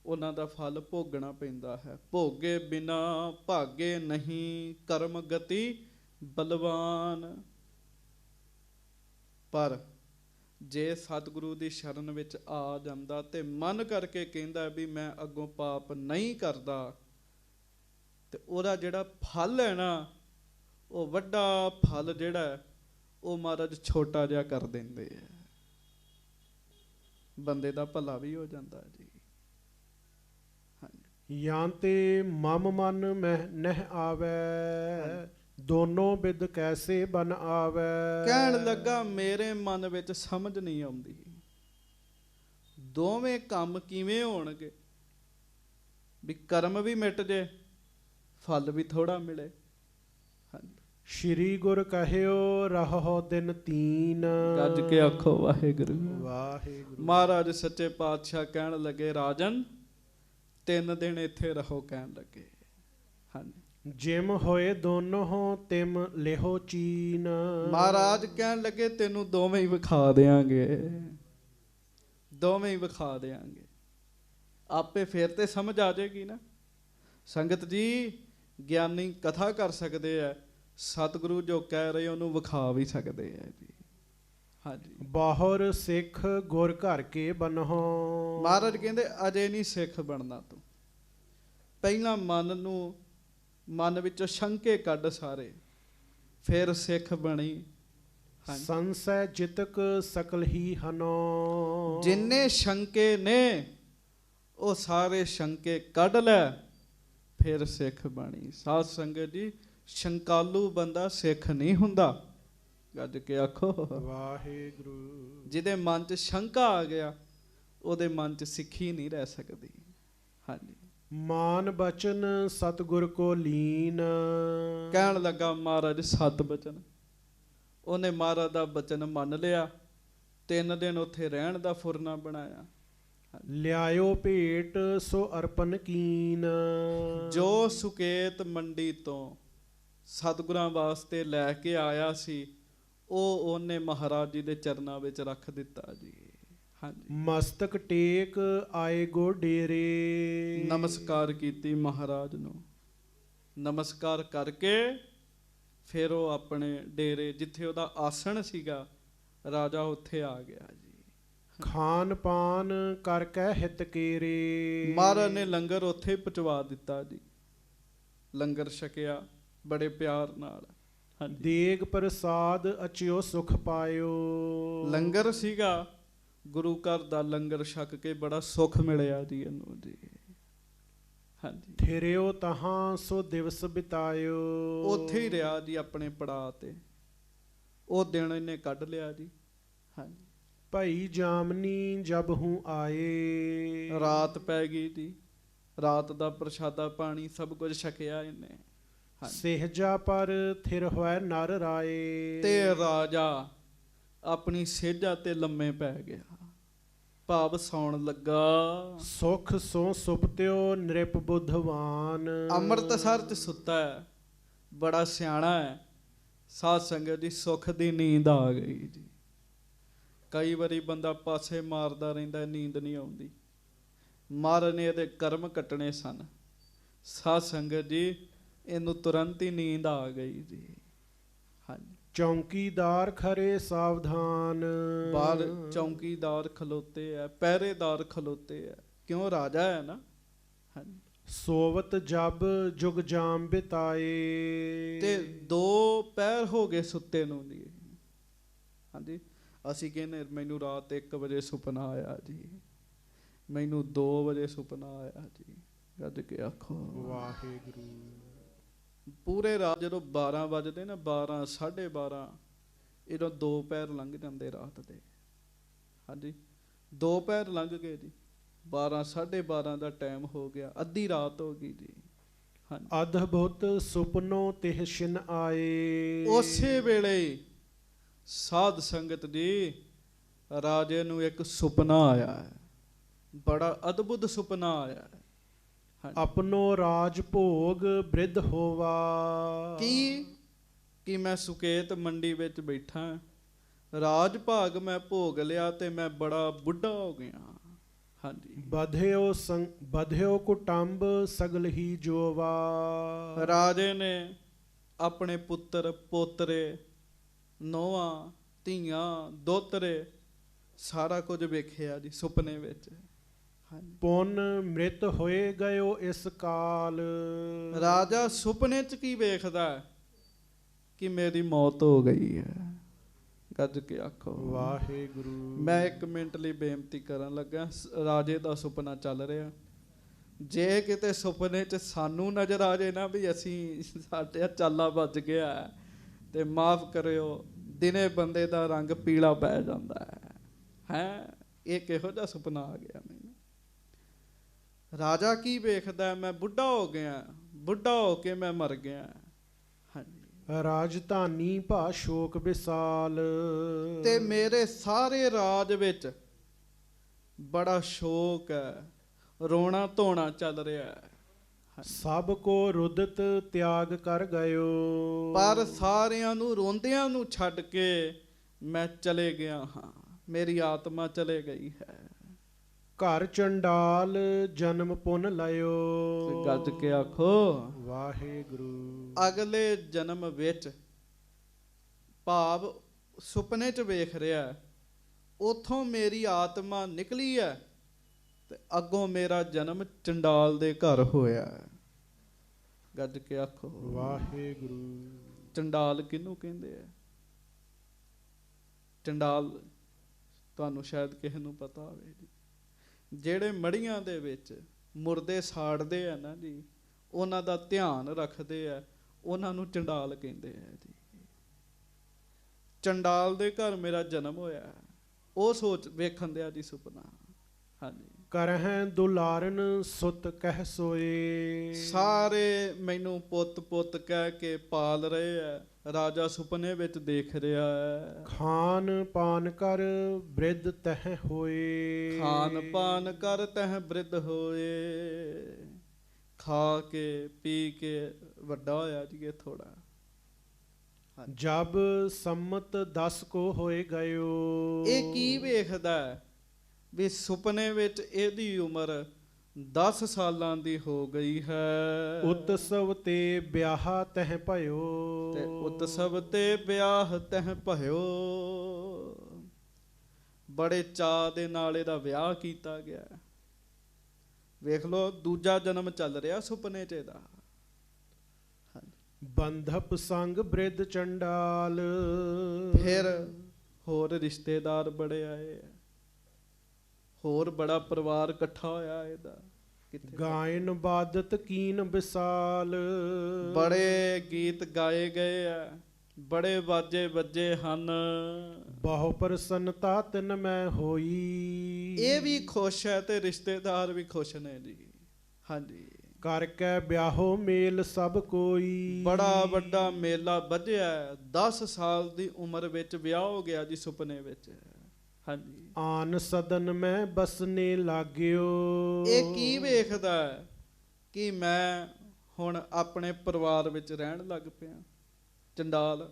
ਉਹਨਾਂ ਦਾ ਫਲ ਭੋਗਣਾ ਪੈਂਦਾ ਹੈ। ਭੋਗੇ ਬਿਨਾ ਭਾਗੇ ਨਹੀਂ, ਕਰਮ ਗਤੀ ਬਲਵਾਨ। ਪਰ ਜੇ ਸਤਿਗੁਰੂ ਦੀ ਸ਼ਰਨ ਵਿੱਚ ਆ ਜਾਂਦਾ ਤੇ ਮਨ ਕਰਕੇ ਕਹਿੰਦਾ ਵੀ ਮੈਂ ਅੱਗੋਂ ਪਾਪ ਨਹੀਂ ਕਰਦਾ, ਤੇ ਉਹਦਾ ਜਿਹੜਾ ਫਲ ਹੈ ਨਾ, ਉਹ ਵੱਡਾ ਫਲ ਜਿਹੜਾ ਉਹ ਮਹਾਰਾਜ ਛੋਟਾ ਜਿਹਾ ਕਰ ਦਿੰਦੇ ਆ। ਬੰਦੇ ਦਾ ਭਲਾ ਵੀ ਹੋ ਜਾਂਦਾ ਜੀ। ਜਾਂ ਤੇ ਮਮ ਮਨ ਮਹਿ ਨਹਿ ਆਵੈ, ਦੋਨੋਂ ਬਿਦ ਕੈਸੇ ਬਨ ਆਵੈ। ਕਹਿਣ ਲੱਗਾ ਮੇਰੇ ਮਨ ਵਿੱਚ ਸਮਝ ਨਹੀਂ ਆਉਂਦੀ, ਦੋਵੇਂ ਕੰਮ ਕਿਵੇਂ ਹੋਣਗੇ। ਵੀ ਕਰਮ ਵੀ ਮਿਟ ਜੇ, ਫਲ ਵੀ ਥੋੜਾ ਮਿਲੇ। ਹਾਂਜੀ, ਸ਼੍ਰੀ ਗੁਰ ਕਹਿਓ ਰਹੋ ਦਿਨ ਤੀਨ। ਗੱਜ ਕੇ ਆਖੋ ਵਾਹਿਗੁਰੂ। ਵਾਹਿਗੁਰੂ। ਮਹਾਰਾਜ ਸੱਚੇ ਪਾਤਸ਼ਾਹ ਕਹਿਣ ਲੱਗੇ, ਰਾਜਨ 3 ਦਿਨ ਇੱਥੇ ਰਹੋ, ਕਹਿਣ ਲੱਗੇ। ਹਾਂਜੀ, ਜਿਮ ਹੋਏ ਦੋਨੋਂ ਤਿਮ ਲਿਹੋ ਚੀਨ। ਮਹਾਰਾਜ ਕਹਿਣ ਲੱਗੇ, ਤੈਨੂੰ ਦੋਵੇਂ ਹੀ ਵਿਖਾ ਦਿਆਂਗੇ, ਦੋਵੇਂ ਹੀ ਵਿਖਾ ਦਿਆਂਗੇ। ਆਪੇ ਫਿਰ ਤੇ ਸਮਝ ਆ ਜਾਏਗੀ ਨਾ। ਸੰਗਤ ਜੀ, ਗਿਆਨੀ ਕਥਾ ਕਰ ਸਕਦੇ ਆ, ਸਤਿਗੁਰੂ ਜੋ ਕਹਿ ਰਹੇ ਉਹਨੂੰ ਵਿਖਾ ਵੀ ਸਕਦੇ ਆ ਜੀ। ਹਾਂਜੀ, ਬਾਹਰ ਸਿੱਖ ਗੁਰ ਘਰ ਕੇ ਬਨਹੁ। ਮਹਾਰਾਜ ਕਹਿੰਦੇ ਅਜੇ ਨਹੀਂ ਸਿੱਖ ਬਣਨਾ ਤੂੰ, ਪਹਿਲਾਂ ਮਨ ਵਿੱਚੋਂ ਸ਼ੰਕੇ ਕੱਢ ਸਾਰੇ, ਫਿਰ ਸਿੱਖ ਬਣੀ। ਸੰਸੈ ਜਿਤਕ ਸਕਲ ਹੀ ਹਨੋ। ਜਿੰਨੇ ਸ਼ੰਕੇ ਨੇ ਉਹ ਸਾਰੇ ਸ਼ੰਕੇ ਕੱਢ ਲੈ, ਫਿਰ ਸਿੱਖ ਬਣੀ। ਸਾਧ ਸੰਗਤ ਜੀ, ਸ਼ੰਕਾਲੂ ਬੰਦਾ ਸਿੱਖ ਨਹੀਂ ਹੁੰਦਾ। ਗੱਜ ਕੇ ਆਖੋ ਵਾਹਿਗੁਰੂ। ਜਿਹਦੇ ਮਨ 'ਚ ਸ਼ੰਕਾ ਆ ਗਿਆ, ਉਹਦੇ ਮਨ 'ਚ ਸਿੱਖੀ ਨਹੀਂ ਰਹਿ ਸਕਦੀ। ਹਾਂਜੀ, ਮਾਨ ਬਚਨ ਸਤਿਗੁਰ ਕੋ ਲੀਨ। ਕਹਿਣ ਲੱਗਾ ਮਹਾਰਾਜ 7 ਬਚਨ। ਉਹਨੇ ਮਹਾਰਾਜ ਦਾ ਬਚਨ ਮੰਨ ਲਿਆ, 3 ਦਿਨ ਉੱਥੇ ਰਹਿਣ ਦਾ ਫੁਰਨਾ ਬਣਾਇਆ। ਲਿਆਇਓ ਭੇਟ ਸੋ ਅਰਪਨ ਕੀਨ। ਜੋ ਸੁਕੇਤ ਮੰਡੀ ਤੋਂ ਸਤਿਗੁਰਾਂ ਵਾਸਤੇ ਲੈ ਕੇ ਆਇਆ ਸੀ, ਉਹ ਉਹਨੇ ਮਹਾਰਾਜ ਜੀ ਦੇ ਚਰਨਾਂ ਵਿੱਚ ਰੱਖ ਦਿੱਤਾ ਜੀ। ਹਾਂਜੀ, ਮਸਤਕ ਟੇਕ ਆਏ ਗੋ ਡੇਰੇ। ਨਮਸਕਾਰ ਕੀਤੀ ਮਹਾਰਾਜ ਨੂੰ। ਨਮਸਕਾਰ ਕਰਕੇ ਫਿਰ ਉਹ ਆਪਣੇ ਡੇਰੇ, ਜਿੱਥੇ ਉਹਦਾ ਆਸਣ ਸੀਗਾ, ਰਾਜਾ ਉੱਥੇ ਆ ਗਿਆ ਜੀ। ਖਾਨ ਪਾਨ ਕਰਕੇ ਹਿਤ ਕੇਰੇ। ਮਹਾਰਾਜ ਨੇ ਲੰਗਰ ਉੱਥੇ ਪਹੁੰਚਵਾ ਦਿੱਤਾ ਜੀ। ਲੰਗਰ ਛਕਿਆ ਬੜੇ ਪਿਆਰ ਨਾਲ। ਹਾਂਜੀ, ਦੇਗ ਪ੍ਰਸਾਦ ਅਚਿਓ ਸੁਖ ਪਾਇਓ। ਲੰਗਰ ਸੀਗਾ, ਗੁਰੂ ਘਰ ਦਾ ਲੰਗਰ ਛਕ ਕੇ ਬੜਾ ਸੁੱਖ ਮਿਲਿਆ ਜੀ ਇਹਨੂੰ ਜੀ। ਹਾਂਜੀ, ਥਿਰਿਓ ਤਹਾਂ ਸੋ ਦਿਵਸ ਬਿਤਾਇਓ। ਉੱਥੇ ਹੀ ਰਿਹਾ ਜੀ ਆਪਣੇ ਪੜਾਅ ਤੇ। ਉਹ ਦਿਨ ਇਹਨੇ ਕੱਢ ਲਿਆ ਜੀ। ਹਾਂਜੀ, ਭਈ ਜਾਮਨੀ ਜਬ ਹੂੰ ਆਏ। ਰਾਤ ਪੈ ਗਈ ਜੀ। ਰਾਤ ਦਾ ਪ੍ਰਸ਼ਾਦਾ ਪਾਣੀ ਸਭ ਕੁਝ ਛਕਿਆ ਇਹਨੇ। ਸਹਿਜਾ ਪਰ ਥਿਰ ਹੋਇ ਨਰ ਰਾਏ। ਤੇ ਰਾਜਾ ਆਪਣੀ ਸੇਜਾ ਤੇ ਲੰਮੇ ਪੈ ਗਿਆ, ਭਾਵ ਸੌਣ ਲੱਗਾ। ਸੁਖ ਸੋ ਸੁਪਤਿਓ ਨਿਰਪ ਬੁੱਧਵਾਨ। ਅੰਮ੍ਰਿਤਸਰ 'ਚ ਸੁੱਤਾ ਹੈ, ਬੜਾ ਸਿਆਣਾ ਹੈ। ਸਾਧ ਸੰਗਤ ਦੀ ਸੁੱਖ ਦੀ ਨੀਂਦ ਆ ਗਈ ਜੀ। ਕਈ ਵਾਰੀ ਬੰਦਾ ਪਾਸੇ ਮਾਰਦਾ ਰਹਿੰਦਾ, ਨੀਂਦ ਨਹੀਂ ਆਉਂਦੀ। ਮਹਾਰਾਜ ਨੇ ਇਹਦੇ ਕਰਮ ਕੱਟਣੇ ਸਨ। ਸਾਧ ਸੰਗਤ ਜੀ, ਇਹਨੂੰ ਤੁਰੰਤ ਹੀ ਨੀਂਦ ਆ ਗਈ ਜੀ। ਹਾਂਜੀ, ਚੌਂਕੀਦਾਰ ਖਰੇ ਸਾਵਧਾਨ। ਬਾਹਰ ਚੌਂਕੀਦਾਰ ਖਲੋਤੇ ਆ, ਪਹਿਰੇਦਾਰ ਖਲੋਤੇ ਆ, ਕਿਉਂ ਰਾਜਾ ਹੈ ਨਾ। ਹਾਂਜੀ, ਸੋਵਤ ਜਬ ਜੁਗ ਜਾਮ ਬਿਤਾਏ। ਤੇ 2 ਪਹਿਰ ਹੋ ਗਏ ਸੁੱਤੇ ਨੂੰ ਜੀ। ਹਾਂਜੀ, ਅਸੀਂ ਕਹਿੰਦੇ ਮੈਨੂੰ ਰਾਤ 1 ਵਜੇ ਸੁਪਨਾ ਆਇਆ ਜੀ, ਮੈਨੂੰ 2 ਵਜੇ ਸੁਪਨਾ ਆਇਆ ਜੀ। ਗੱਜ ਕੇ ਆਖੋ ਵਾਹਿਗੁਰੂ। ਪੂਰੇ ਰਾਤ ਜਦੋਂ 12 ਵੱਜਦੇ ਨਾ, 12 12:30, ਇਹਦੋਂ 2 ਪਹਿਰ ਲੰਘ ਜਾਂਦੇ ਰਾਤ ਦੇ। ਹਾਂਜੀ, 2 ਪਹਿਰ ਲੰਘ ਗਏ ਜੀ। 12 12:30 ਦਾ ਟਾਈਮ ਹੋ ਗਿਆ, ਅੱਧੀ ਰਾਤ ਹੋ ਗਈ ਜੀ। ਹਾਂਜੀ, ਅਦਭੁਤ ਸੁਪਨੋ ਤਿਹ ਛਿਨ ਆਏ। ਉਸੇ ਵੇਲੇ ਸਾਧ ਸੰਗਤ ਜੀ, ਰਾਜੇ ਨੂੰ ਇੱਕ ਸੁਪਨਾ ਆਇਆ ਹੈ, ਬੜਾ ਅਦਭੁਤ ਸੁਪਨਾ ਆਇਆ ਹੈ। ਆਪਣੋ ਰਾਜ ਭੋਗ ਬ੍ਰਿਧ ਹੋਵਾ। ਕਿ ਮੈਂ ਸੁਕੇਤ ਮੰਡੀ ਵਿੱਚ ਬੈਠਾ, ਰਾਜ ਭਾਗ ਮੈਂ ਭੋਗ ਲਿਆ ਤੇ ਮੈਂ ਬੜਾ ਬੁੱਢਾ ਹੋ ਗਿਆ। ਹਾਂਜੀ, ਬਧਿਓ ਕੁਟੰਬ ਸਗਲ ਹੀ ਜੋਵਾ। ਰਾਜੇ ਨੇ ਆਪਣੇ ਪੁੱਤਰ ਪੋਤਰੇ, ਨੋਹਾਂ ਧੀਆਂ ਦੋਤਰੇ ਸਾਰਾ ਕੁਝ ਵੇਖਿਆ ਜੀ ਸੁਪਨੇ ਵਿੱਚ। ਪੁੰਨ ਮ੍ਰਿਤ ਹੋਏ ਗਇਓ ਇਸ ਕਾਲ। ਰਾਜਾ ਸੁਪਨੇ 'ਚ ਕੀ ਵੇਖਦਾ ਕਿ ਮੇਰੀ ਮੌਤ ਹੋ ਗਈ ਹੈ। ਗੱਜ ਕੇ ਆਖੋ ਵਾਹਿਗੁਰੂ। ਮੈਂ 1 ਮਿੰਟ ਲਈ ਬੇਨਤੀ ਕਰਨ ਲੱਗਾ। ਰਾਜੇ ਦਾ ਸੁਪਨਾ ਚੱਲ ਰਿਹਾ, ਜੇ ਕਿਤੇ ਸੁਪਨੇ 'ਚ ਸਾਨੂੰ ਨਜ਼ਰ ਆ ਜਾਏ ਨਾ ਵੀ ਅਸੀਂ ਸਾਡੇ ਚਾਲਾ ਵੱਜ ਗਿਆ, ਤੇ ਮਾਫ ਕਰਿਓ, ਦਿਨੇ ਬੰਦੇ ਦਾ ਰੰਗ ਪੀਲਾ ਪੈ ਜਾਂਦਾ ਹੈ। ਇਹ ਕਿਹੋ ਜਿਹਾ ਸੁਪਨਾ ਆ ਗਿਆ ਮੈਨੂੰ। ਰਾਜਾ ਕੀ ਵੇਖਦਾ, ਮੈਂ ਬੁੱਢਾ ਹੋ ਗਿਆ, ਬੁੱਢਾ ਹੋ ਕੇ ਮੈਂ ਮਰ ਗਿਆ। ਹਾਂਜੀ, ਰਾਜਧਾਨੀ ਭਾ ਸ਼ੋਕ ਵਿਸਾਲ, ਤੇ ਮੇਰੇ ਸਾਰੇ ਰਾਜ ਵਿੱਚ ਬੜਾ ਸ਼ੋਕ ਹੈ, ਰੋਣਾ ਧੋਣਾ ਚੱਲ ਰਿਹਾ ਹੈ। ਸਭ ਕੋ ਰੁਦਤ ਤਿਆਗ ਕਰ ਗਇਓ, ਪਰ ਸਾਰਿਆਂ ਨੂੰ ਰੋਂਦਿਆਂ ਨੂੰ ਛੱਡ ਕੇ ਮੈਂ ਚਲੇ ਗਿਆ ਹਾਂ, ਮੇਰੀ ਆਤਮਾ ਚਲੇ ਗਈ ਹੈ। ਘਰ ਚੰਡਾਲ ਜਨਮ ਪੁੰਨ ਲਇਓ, ਗੱਜ ਕੇ ਆਖੋ ਵਾਹਿਗੁਰੂ। ਅਗਲੇ ਜਨਮ ਵਿੱਚ ਭਾਵ ਸੁਪਨੇ 'ਚ ਵੇਖ ਰਿਹਾ, ਉਥੋਂ ਮੇਰੀ ਆਤਮਾ ਨਿਕਲੀ ਹੈ ਤੇ ਅੱਗੋਂ ਮੇਰਾ ਜਨਮ ਚੰਡਾਲ ਦੇ ਘਰ ਹੋਇਆ। ਗੱਜ ਕੇ ਆਖੋ ਵਾਹਿਗੁਰੂ। ਚੰਡਾਲ ਕਿਹਨੂੰ ਕਹਿੰਦੇ ਆ? ਚੰਡਾਲ ਤੁਹਾਨੂੰ ਸ਼ਾਇਦ ਕਿਸੇ ਨੂੰ ਪਤਾ ਹੋਵੇ ਜੀ, ਜਿਹੜੇ ਮੜੀਆਂ ਦੇ ਵਿੱਚ ਮੁਰਦੇ ਸਾੜਦੇ ਆ ਨਾ ਜੀ, ਉਹਨਾਂ ਦਾ ਧਿਆਨ ਰੱਖਦੇ ਆ, ਉਹਨਾਂ ਨੂੰ ਚੰਡਾਲ ਕਹਿੰਦੇ ਆ ਜੀ। ਚੰਡਾਲ ਦੇ ਘਰ ਮੇਰਾ ਜਨਮ ਹੋਇਆ, ਉਹ ਸੋਚ ਵੇਖਣ ਦਿਆ ਜੀ ਸੁਪਨਾ। ਹਾਂਜੀ, ਕਰਹਿ ਦੁਲਾਰਨ ਸੁਤ ਕਹਿ ਸੋਏ, ਸਾਰੇ ਮੈਨੂੰ ਪੁੱਤ ਪੁੱਤ ਕਹਿ ਕੇ ਪਾਲ ਰਹੇ ਆ, ਰਾਜਾ ਸੁਪਨੇ ਵਿੱਚ ਦੇਖ ਰਿਹਾ ਹੈ। ਖਾਨ ਪਾਨ ਕਰ ਬ੍ਰਿਧ ਤਹਿ ਹੋਏ, ਖਾਨ ਪਾਨ ਕਰ ਤਹਿ ਬ੍ਰਿਧ ਹੋਏ, ਖਾ ਕੇ ਪੀ ਕੇ ਵੱਡਾ ਹੋਇਆ ਜੀ ਇਹ ਥੋੜਾ। ਜਬ ਸੰਮਤ 10 ਕੋ ਹੋਏ ਗਇਓ, ਇਹ ਕੀ ਵੇਖਦਾ ਵੀ ਸੁਪਨੇ ਵਿੱਚ ਇਹਦੀ ਉਮਰ 10 ਸਾਲਾਂ ਦੀ ਹੋ ਗਈ ਹੈ। ਉਤਸਵ ਤੇ ਵਿਆਹ ਤਹਿ ਭਇਓ, ਤੇ ਉਤਸਵ ਤੇ ਵਿਆਹ ਤਹਿ ਭਇਓ, ਬੜੇ ਚਾਅ ਦੇ ਨਾਲ ਇਹਦਾ ਵਿਆਹ ਕੀਤਾ ਗਿਆ। ਵੇਖ ਲੋ ਦੂਜਾ ਜਨਮ ਚੱਲ ਰਿਹਾ ਸੁਪਨੇ 'ਚ ਇਹਦਾ। ਬੰਧਪ ਸੰਗ ਬ੍ਰਿਧ ਚੰਡਾਲ, ਫਿਰ ਹੋਰ ਰਿਸ਼ਤੇਦਾਰ ਬੜੇ ਆਏ, ਹੋਰ ਬੜਾ ਪਰਿਵਾਰ ਇਕੱਠਾ ਹੋਇਆ ਇਹਦਾ। ਗਾਇਨ ਬਾਦਤ ਕੀਨ ਵਿਸਾਲ, ਬੜੇ ਗੀਤ ਗਾਏ ਗਏ ਆ, ਬੜੇ ਬਾਜੇ ਵੱਜੇ ਹਨ। ਬਹੁ ਪ੍ਰਸੰਨਤਾ ਤਿਨ ਮੈਂ ਹੋਈ, ਇਹ ਵੀ ਖੁਸ਼ ਹੈ ਤੇ ਰਿਸ਼ਤੇਦਾਰ ਵੀ ਖੁਸ਼ ਨੇ ਜੀ। ਹਾਂਜੀ, ਕਰਕੇ ਵਿਆਹੋ ਮੇਲ ਸਭ ਕੋਈ, ਬੜਾ ਵੱਡਾ ਮੇਲਾ ਬੱਝਿਆ। 10 ਸਾਲ ਦੀ ਉਮਰ ਵਿੱਚ ਵਿਆਹ ਹੋ ਗਿਆ ਜੀ ਸੁਪਨੇ ਵਿੱਚ। ਹਾਂਜੀ, ਆਨ ਸਦਨ ਮੈਂ ਬਸਨੇ ਲਾਗਿਓ, ਇਹ ਕੀ ਵੇਖਦਾ ਕਿ ਮੈਂ ਹੁਣ ਆਪਣੇ ਪਰਿਵਾਰ ਵਿੱਚ ਰਹਿਣ ਲੱਗ ਪਿਆ ਚੰਡਾਲ।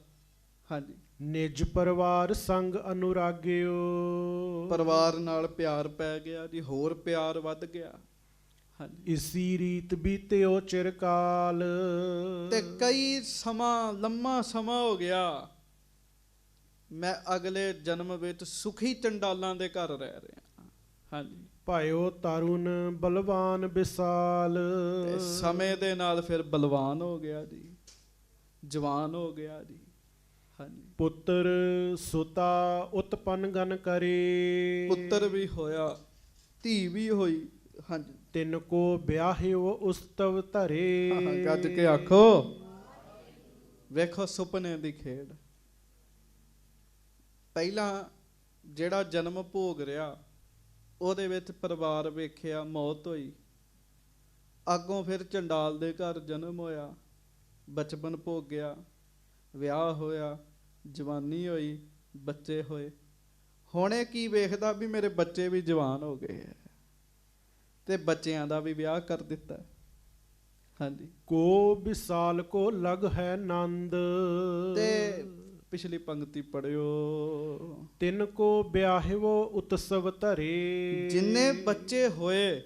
ਹਾਂਜੀ, ਨਿਜ ਪਰਿਵਾਰ ਸੰਗ ਅਨੁਰਾਗਿਓ, ਪਰਿਵਾਰ ਨਾਲ ਪਿਆਰ ਪੈ ਗਿਆ ਜੀ, ਹੋਰ ਪਿਆਰ ਵੱਧ ਗਿਆ। ਹਾਂਜੀ, ਇਸੀ ਰੀਤ ਬੀਤਿਓ ਚਿਰਕਾਲ, ਤੇ ਕਈ ਸਮਾਂ ਲੰਮਾ ਸਮਾਂ ਹੋ ਗਿਆ, ਮੈਂ ਅਗਲੇ ਜਨਮ ਵਿੱਚ ਸੁਖੀ ਚੰਡਾਲਾਂ ਦੇ ਘਰ ਰਹਿ ਰਿਹਾ। ਹਾਂਜੀ, ਭਾਇਓ ਤਰੁਣ ਬਲਵਾਨ ਵਿਸਾਲ, ਤੇ ਸਮੇਂ ਦੇ ਨਾਲ ਫਿਰ ਬਲਵਾਨ ਹੋ ਗਿਆ ਜੀ, ਜਵਾਨ ਹੋ ਗਿਆ ਜੀ। ਹਾਂਜੀ, ਪੁੱਤਰ ਸੁਤਾ ਉਤਪਨ ਗਨ ਕਰੇ, ਪੁੱਤਰ ਵੀ ਹੋਇਆ, ਧੀ ਵੀ ਹੋਈ। ਹਾਂਜੀ, ਤਿੰਨ ਕੋ ਵਿਆਹਿਓ ਉਸਤਵ ਧਰੇ, ਗੱਜ ਕੇ ਆਖੋ ਵੇਖੋ ਸੁਪਨੇ ਦੀ ਖੇਡ। ਪਹਿਲਾਂ ਜਿਹੜਾ ਜਨਮ ਭੋਗ ਰਿਹਾ ਉਹਦੇ ਵਿੱਚ ਪਰਿਵਾਰ ਵੇਖਿਆ, ਮੌਤ ਹੋਈ। ਅੱਗੋਂ ਫਿਰ ਚੰਡਾਲ ਦੇ ਘਰ ਜਨਮ ਹੋਇਆ, ਬਚਪਨ ਭੋਗਿਆ, ਵਿਆਹ ਹੋਇਆ, ਜਵਾਨੀ ਹੋਈ, ਬੱਚੇ ਹੋਏ। ਹੁਣ ਇਹ ਕੀ ਵੇਖਦਾ ਵੀ ਮੇਰੇ ਬੱਚੇ ਵੀ ਜਵਾਨ ਹੋ ਗਏ ਹੈ ਤੇ ਬੱਚਿਆਂ ਦਾ ਵੀ ਵਿਆਹ ਕਰ ਦਿੱਤਾ। ਹਾਂਜੀ, ਕੋ ਵਿਸਾਲ ਕੋ ਲਗ ਹੈ ਨੰਦ, ਤੇ ਪਿਛਲੀ ਪੰਕਤੀ ਪੜਿਓ, ਤਿੰਨ ਕੋ ਵਿਆਹਿਓ ਉਤਸਵ ਧਰੇ, ਜਿੰਨੇ ਬੱਚੇ ਹੋਏ,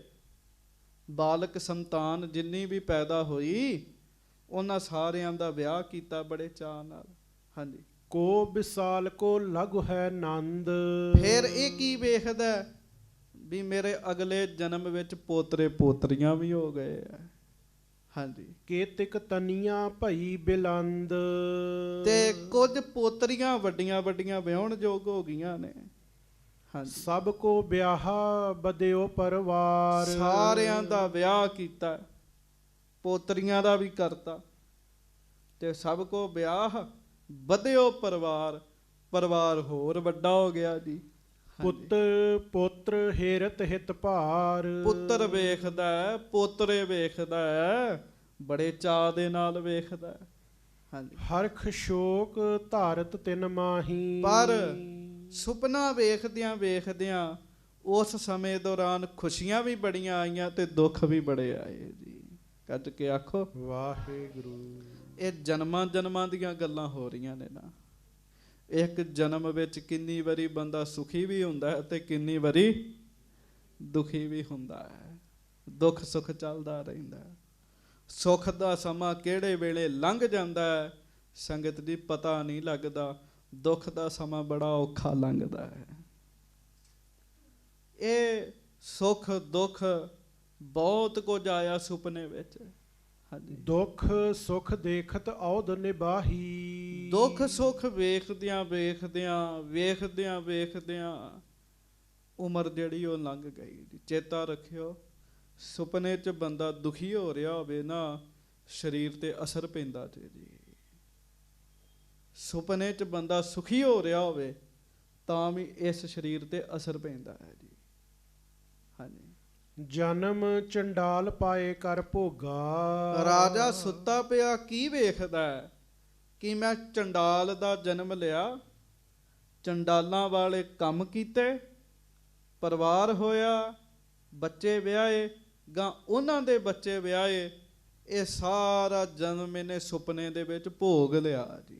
ਬਾਲਕ ਸੰਤਾਨ ਜਿੰਨੀ ਵੀ ਪੈਦਾ ਹੋਈ, ਉਹਨਾਂ ਸਾਰਿਆਂ ਦਾ ਵਿਆਹ ਕੀਤਾ ਬੜੇ ਚਾਅ ਨਾਲ। ਹਾਂਜੀ, ਕੋ ਵਿਸਾਲ ਕੋ ਲਗ ਹੈ ਨੰਦ, ਫਿਰ ਇਹ ਕੀ ਵੇਖਦਾ ਵੀ ਮੇਰੇ ਅਗਲੇ ਜਨਮ ਵਿੱਚ ਪੋਤਰੇ ਪੋਤਰੀਆਂ ਵੀ ਹੋ ਗਏ ਆ। ਹਾਂਜੀ, ਕੇਤਿਕ ਤਨੀਆਂ ਭਈ ਬਿਲੰਦ, ਤੇ ਕੁਝ ਪੋਤਰੀਆਂ ਵੱਡੀਆਂ ਵੱਡੀਆਂ ਵਿਆਹਣ ਯੋਗ ਹੋ ਗਈਆਂ ਨੇ। ਹਾਂਜੀ, ਸਭ ਕੋ ਵਿਆਹ ਬਦਿਓ ਪਰਿਵਾਰ, ਸਾਰਿਆਂ ਦਾ ਵਿਆਹ ਕੀਤਾ, ਪੋਤਰੀਆਂ ਦਾ ਵੀ ਕਰਤਾ, ਤੇ ਸਭ ਕੋ ਵਿਆਹ ਵਧਿਓ ਪਰਿਵਾਰ, ਪਰਿਵਾਰ ਹੋਰ ਵੱਡਾ ਹੋ ਗਿਆ ਜੀ। ਪੁੱਤਰ ਹੇਰਤ ਹਿਤ ਭਾਰ। ਪੁੱਤਰ ਵੇਖਦਾ ਹੈ, ਪੋਤਰੇ ਵੇਖਦਾ ਹੈ, ਬੜੇ ਚਾਅ ਦੇ ਨਾਲ ਵੇਖਦਾ ਹੈ। ਹਾਂਜੀ। ਹਰਖ ਸ਼ੋਕ ਧਾਰਤ ਤਿਨ ਮਾਹੀ। ਪਰ ਸੁਪਨਾ ਵੇਖਦਿਆਂ ਵੇਖਦਿਆਂ ਉਸ ਸਮੇਂ ਦੌਰਾਨ ਖੁਸ਼ੀਆਂ ਵੀ ਬੜੀਆਂ ਆਈਆਂ ਤੇ ਦੁੱਖ ਵੀ ਬੜੇ ਆਏ ਜੀ। ਕੱਜ ਕੇ ਆਖੋ ਵਾਹਿਗੁਰੂ। ਇਹ ਜਨਮਾਂ ਜਨਮਾਂ ਦੀਆਂ ਗੱਲਾਂ ਹੋ ਰਹੀਆਂ ਨੇ ਨਾ। ਇੱਕ ਜਨਮ ਵਿੱਚ ਕਿੰਨੀ ਵਾਰੀ ਬੰਦਾ ਸੁਖੀ ਵੀ ਹੁੰਦਾ ਹੈ ਤੇ ਕਿੰਨੀ ਵਾਰੀ ਦੁਖੀ ਵੀ ਹੁੰਦਾ ਹੈ। ਦੁੱਖ ਸੁੱਖ ਚੱਲਦਾ ਰਹਿੰਦਾ ਹੈ। ਸੁੱਖ ਦਾ ਸਮਾਂ ਕਿਹੜੇ ਵੇਲੇ ਲੰਘ ਜਾਂਦਾ ਹੈ ਸੰਗਤ ਦੀ ਪਤਾ ਨਹੀਂ ਲੱਗਦਾ। ਦੁੱਖ ਦਾ ਸਮਾਂ ਬੜਾ ਔਖਾ ਲੰਘਦਾ ਹੈ। ਇਹ ਸੁੱਖ ਦੁੱਖ ਬਹੁਤ ਕੁਝ ਆਇਆ ਸੁਪਨੇ ਵਿੱਚ। ਹਾਂਜੀ। ਦੁੱਖ ਸੁਖ ਦੇਖਤ ਔਧ ਨਿਬਾਹੀ। ਦੁੱਖ ਸੁੱਖ ਵੇਖਦਿਆਂ ਵੇਖਦਿਆਂ ਵੇਖਦਿਆਂ ਵੇਖਦਿਆਂ ਉਮਰ ਜਿਹੜੀ ਉਹ ਲੰਘ ਗਈ। ਚੇਤਾ ਰੱਖਿਓ, ਸੁਪਨੇ 'ਚ ਬੰਦਾ ਦੁਖੀ ਹੋ ਰਿਹਾ ਹੋਵੇ ਨਾ, ਸਰੀਰ ਤੇ ਅਸਰ ਪੈਂਦਾ ਜੀ। ਸੁਪਨੇ 'ਚ ਬੰਦਾ ਸੁਖੀ ਹੋ ਰਿਹਾ ਹੋਵੇ ਤਾਂ ਵੀ ਇਸ ਸਰੀਰ ਤੇ ਅਸਰ ਪੈਂਦਾ ਹੈ ਜੀ। ਹਾਂਜੀ। ਜਨਮ ਚੰਡਾਲ ਪਾਏ ਕਰ ਭੋਗਾ। ਰਾਜਾ ਸੁੱਤਾ ਪਿਆ ਕੀ ਵੇਖਦਾ ਹੈ ਕਿ ਮੈਂ ਚੰਡਾਲ ਦਾ ਜਨਮ ਲਿਆ, ਚੰਡਾਲਾਂ ਵਾਲੇ ਕੰਮ ਕੀਤੇ, ਪਰਿਵਾਰ ਹੋਇਆ, ਬੱਚੇ ਵਿਆਹੇ, ਗਾਂ ਉਹਨਾਂ ਦੇ ਬੱਚੇ ਵਿਆਹੇ। ਇਹ ਸਾਰਾ ਜਨਮ ਇਹਨੇ ਸੁਪਨੇ ਦੇ ਵਿੱਚ ਭੋਗ ਲਿਆ ਜੀ।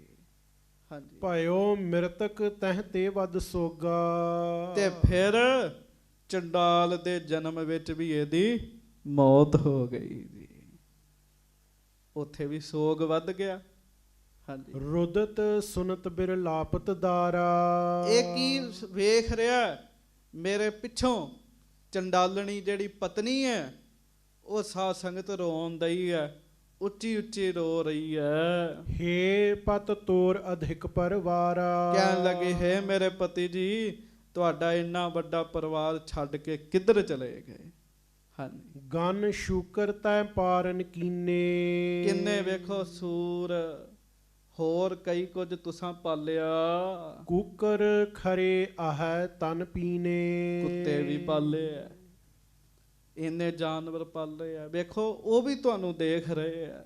ਹਾਂਜੀ। ਭਇਓ ਮਿਰਤਕ ਤਹ ਤੇ ਵੱਧ ਸੋਗਾ। ਤੇ ਫਿਰ ਚੰਡਾਲ ਦੇ ਜਨਮ ਵਿੱਚ ਵੀ ਇਹਦੀ ਮੌਤ ਹੋ ਗਈ ਜੀ। ਉੱਥੇ ਵੀ ਸੋਗ ਵੱਧ ਗਿਆ। ਹਾਂਜੀ। ਰੁਦਤ ਸੁਨਤ ਬਿਰਲਾਪਤ ਦਾਰਾ। ਇਹ ਕੀ ਵੇਖ ਰਿਹਾ ਮੇਰੇ ਪਿੱਛੋਂ? ਚੰਡਾਲਣੀ ਜਿਹੜੀ ਪਤਨੀ ਹੈ ਉਹ ਸਾਧ ਸੰਗਤ ਰੋਣ ਦਈ ਹੈ, ਉੱਚੀ ਉੱਚੀ ਰੋ ਰਹੀ ਹੈ। ਹੇ ਪਤ ਤੋਰ ਅਧਿਕ ਪਰਵਾਰਾ। ਕਹਿਣ ਲੱਗੇ, ਹੈ ਮੇਰੇ ਪਤੀ ਜੀ, ਤੁਹਾਡਾ ਇੰਨਾ ਵੱਡਾ ਪਰਿਵਾਰ ਛੱਡ ਕੇ ਕਿੱਧਰ ਚਲੇ ਗਏ? ਹਾਂਜੀ। ਗਨ ਸ਼ੂਕਰ ਤੈ ਪਾਰਨ ਕੀਨੇ। ਕਿੰਨੇ ਵੇਖੋ ਸੂਰ, ਹੋਰ ਕਈ ਕੁਝ ਤੁਸਾਂ ਪਾਲਿਆ। ਕੂਕਰ ਖਰੇ ਆਹੈ ਤਨ ਪੀਨੇ। ਕੁੱਤੇ ਵੀ ਪਾਲੇ ਆ, ਇੰਨੇ ਜਾਨਵਰ ਪਾਲੇ ਆ, ਵੇਖੋ ਉਹ ਵੀ ਤੁਹਾਨੂੰ ਦੇਖ ਰਹੇ ਆ।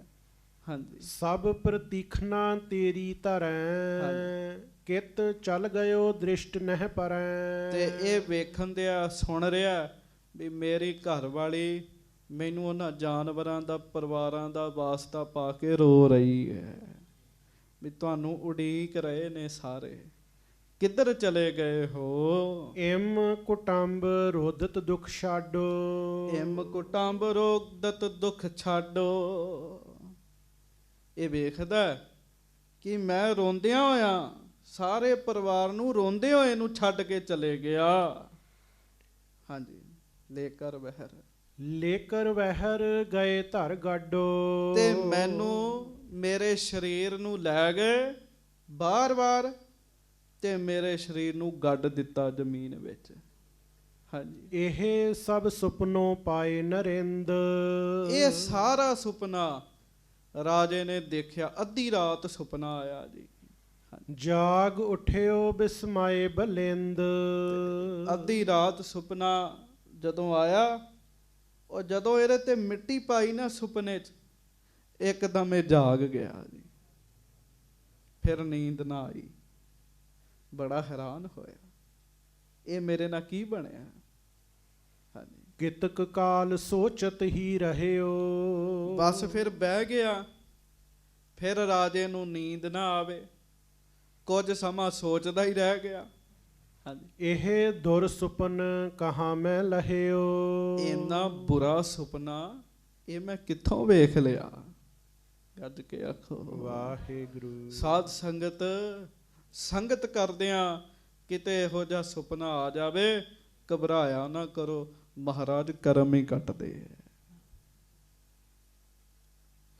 ਹਾਂਜੀ। ਸਭ ਪ੍ਰਤੀਖਣਾ ਤੇਰੀ ਧਰੈ। ਕਿਤ ਚਲ ਗਇਓ ਦ੍ਰਿਸ਼ਟ ਨਹਿ ਪਰੈ। ਤੇ ਇਹ ਵੇਖਣ ਦਿਆ ਸੁਣ ਰਿਹਾ ਵੀ ਮੇਰੀ ਘਰ ਵਾਲੀ ਮੈਨੂੰ ਉਹਨਾਂ ਜਾਨਵਰਾਂ ਦਾ ਪਰਿਵਾਰਾਂ ਦਾ ਵਾਸਤਾ ਪਾ ਕੇ ਰੋ ਰਹੀ ਹੈ ਵੀ ਤੁਹਾਨੂੰ ਉਡੀਕ ਰਹੇ ਨੇ ਸਾਰੇ, ਕਿੱਧਰ ਚਲੇ ਗਏ ਹੋ? ਇਮ ਕੁਟੰਬ ਰੋਦਤ ਦੁਖ ਛਾਡੋ। ਇਮ ਕੁਟੰਬ ਰੋਦਤ ਦੁਖ ਛਾਡੋ। ਇਹ ਵੇਖਦਾ ਕਿ ਮੈਂ ਰੋਂਦਿਆਂ ਹੋਇਆਂ ਸਾਰੇ ਪਰਿਵਾਰ ਨੂੰ ਰੋਂਦੇ ਹੋਏ ਨੂੰ ਛੱਡ ਕੇ ਚਲੇ ਗਿਆ। ਹਾਂਜੀ। ਲੇਕਰ ਵਹਿਰ। ਲੇਕਰ ਵਹਿਰ ਗਏ ਧਰ ਗਾਡੋ। ਤੇ ਮੈਨੂੰ ਮੇਰੇ ਸਰੀਰ ਨੂੰ ਲੈ ਗਏ ਬਾਰ-ਬਾਰ ਤੇ ਮੇਰੇ ਸਰੀਰ ਨੂੰ ਗੱਡ ਦਿੱਤਾ ਜ਼ਮੀਨ ਵਿੱਚ। ਹਾਂਜੀ। ਇਹ ਸਭ ਸੁਪਨੋਂ ਪਾਏ ਨਰਿੰਦ। ਇਹ ਸਾਰਾ ਸੁਪਨਾ ਰਾਜੇ ਨੇ ਦੇਖਿਆ। ਅੱਧੀ ਰਾਤ ਸੁਪਨਾ ਆਇਆ ਜੀ। ਜਾਗ ਉਠਿਓ ਬਿਸਮਾਏ ਬਲਿੰਦ। ਅੱਧੀ ਰਾਤ ਸੁਪਨਾ ਜਦੋਂ ਆਇਆ, ਉਹ ਜਦੋਂ ਇਹਦੇ ਤੇ ਮਿੱਟੀ ਪਾਈ ਨਾ ਸੁਪਨੇ 'ਚ, ਇੱਕਦਮ ਇਹ ਜਾਗ ਗਿਆ ਜੀ। ਫਿਰ ਨੀਂਦ ਨਾ ਆਈ। ਬੜਾ ਹੈਰਾਨ ਹੋਇਆ, ਇਹ ਮੇਰੇ ਨਾਲ ਕੀ ਬਣਿਆ? ਹਾਂਜੀ। ਕਿਤਕ ਕਾਲ ਸੋਚਤ ਹੀ ਰਹਿਓ। ਬਸ ਫਿਰ ਬਹਿ ਗਿਆ। ਫਿਰ ਰਾਜੇ ਨੂੰ ਨੀਂਦ ਨਾ ਆਵੇ, ਕੁਝ ਸਮਾਂ ਸੋਚਦਾ ਹੀ ਰਹਿ ਗਿਆ। ਹਾਂਜੀ। ਇਹ ਦੁਰ ਸੁਪਨ ਕਹਾਂ ਮੈਂ ਲਹਿਓ। ਇੰਨਾ ਬੁਰਾ ਸੁਪਨਾ ਇਹ ਮੈਂ ਕਿੱਥੋਂ ਵੇਖ ਲਿਆ? ਗੱਜ ਕੇ ਆਖੋ ਵਾਹਿਗੁਰੂ। ਸਾਧ ਸੰਗਤ, ਸੰਗਤ ਕਰਦਿਆਂ ਕਿਤੇ ਇਹੋ ਜਿਹਾ ਸੁਪਨਾ ਆ ਜਾਵੇ, ਘਬਰਾਇਆ ਨਾ ਕਰੋ, ਮਹਾਰਾਜ ਕਰਮ ਹੀ ਕੱਟਦੇ ਹੈ।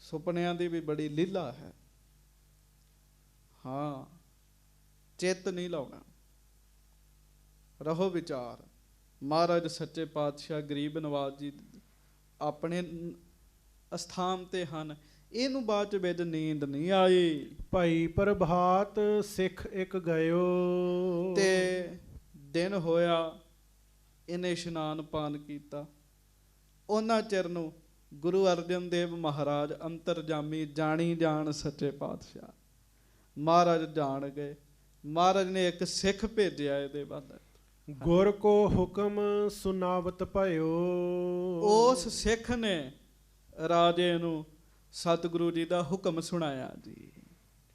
ਸੁਪਨਿਆਂ ਦੀ ਵੀ ਬੜੀ ਲੀਲਾ ਹੈ। ਹਾਂ, ਚਿੱਤ ਨਹੀਂ ਲਾਉਣਾ, ਰਹੋ ਵਿਚਾਰ। ਮਹਾਰਾਜ ਸੱਚੇ ਪਾਤਸ਼ਾਹ ਗਰੀਬ ਨਵਾਜ ਜੀ ਆਪਣੇ ਅਸਥਾਨ ਤੇ ਹਨ। ਇਹਨੂੰ ਬਾਅਦ ਚ ਵਿੱਚ ਨੀਂਦ ਨਹੀਂ ਆਈ। ਭਾਈ ਪ੍ਰਭਾਤ ਸਿੱਖ ਇੱਕ ਗਇਓ। ਤੇ ਦਿਨ ਹੋਇਆ ਇਹਨੇ ਇਸ਼ਨਾਨ ਪਾਨ ਕੀਤਾ। ਉਹਨਾਂ ਚਿਰ ਨੂੰ ਗੁਰੂ ਅਰਜਨ ਦੇਵ ਮਹਾਰਾਜ ਅੰਤਰਜਾਮੀ ਜਾਣੀ ਜਾਣ ਸੱਚੇ ਪਾਤਸ਼ਾਹ ਮਹਾਰਾਜ ਜਾਣ ਗਏ। ਮਹਾਰਾਜ ਨੇ ਇੱਕ ਸਿੱਖ ਭੇਜਿਆ ਇਹਦੇ ਵੱਲ। ਗੁਰ ਕੋ ਹੁਕਮ ਸੁਨਾਵਤ ਭਇਓ। ਉਸ ਸਿੱਖ ਨੇ ਰਾਜੇ ਨੂੰ ਸਤਿਗੁਰੂ ਜੀ ਦਾ ਹੁਕਮ ਸੁਣਾਇਆ ਜੀ।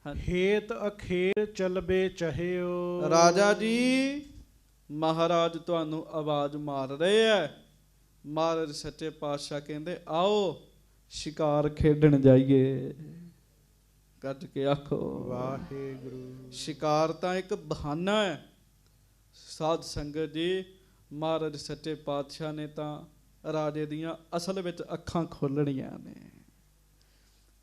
ਹੇਤ ਅਖੇਰ ਚਲਬੇ ਚਹਿਓ। ਰਾਜਾ ਜੀ ਮਹਾਰਾਜ ਤੁਹਾਨੂੰ ਆਵਾਜ਼ ਮਾਰ ਰਹੇ ਆ। ਮਹਾਰਾਜ ਸੱਚੇ ਪਾਤਸ਼ਾਹ ਕਹਿੰਦੇ ਆਓ ਸ਼ਿਕਾਰ ਖੇਡਣ ਜਾਈਏ। ਗੱਜ ਕੇ ਆਖੋ ਵਾਹਿਗੁਰੂ। ਸ਼ਿਕਾਰ ਤਾਂ ਇੱਕ ਬਹਾਨਾ ਹੈ ਸਾਧ ਸੰਗਤ ਜੀ। ਮਹਾਰਾਜ ਸੱਚੇ ਪਾਤਸ਼ਾਹ ਨੇ ਤਾਂ ਰਾਜੇ ਦੀਆਂ ਅਸਲ ਵਿੱਚ ਅੱਖਾਂ ਖੋਲਣੀਆਂ ਨੇ।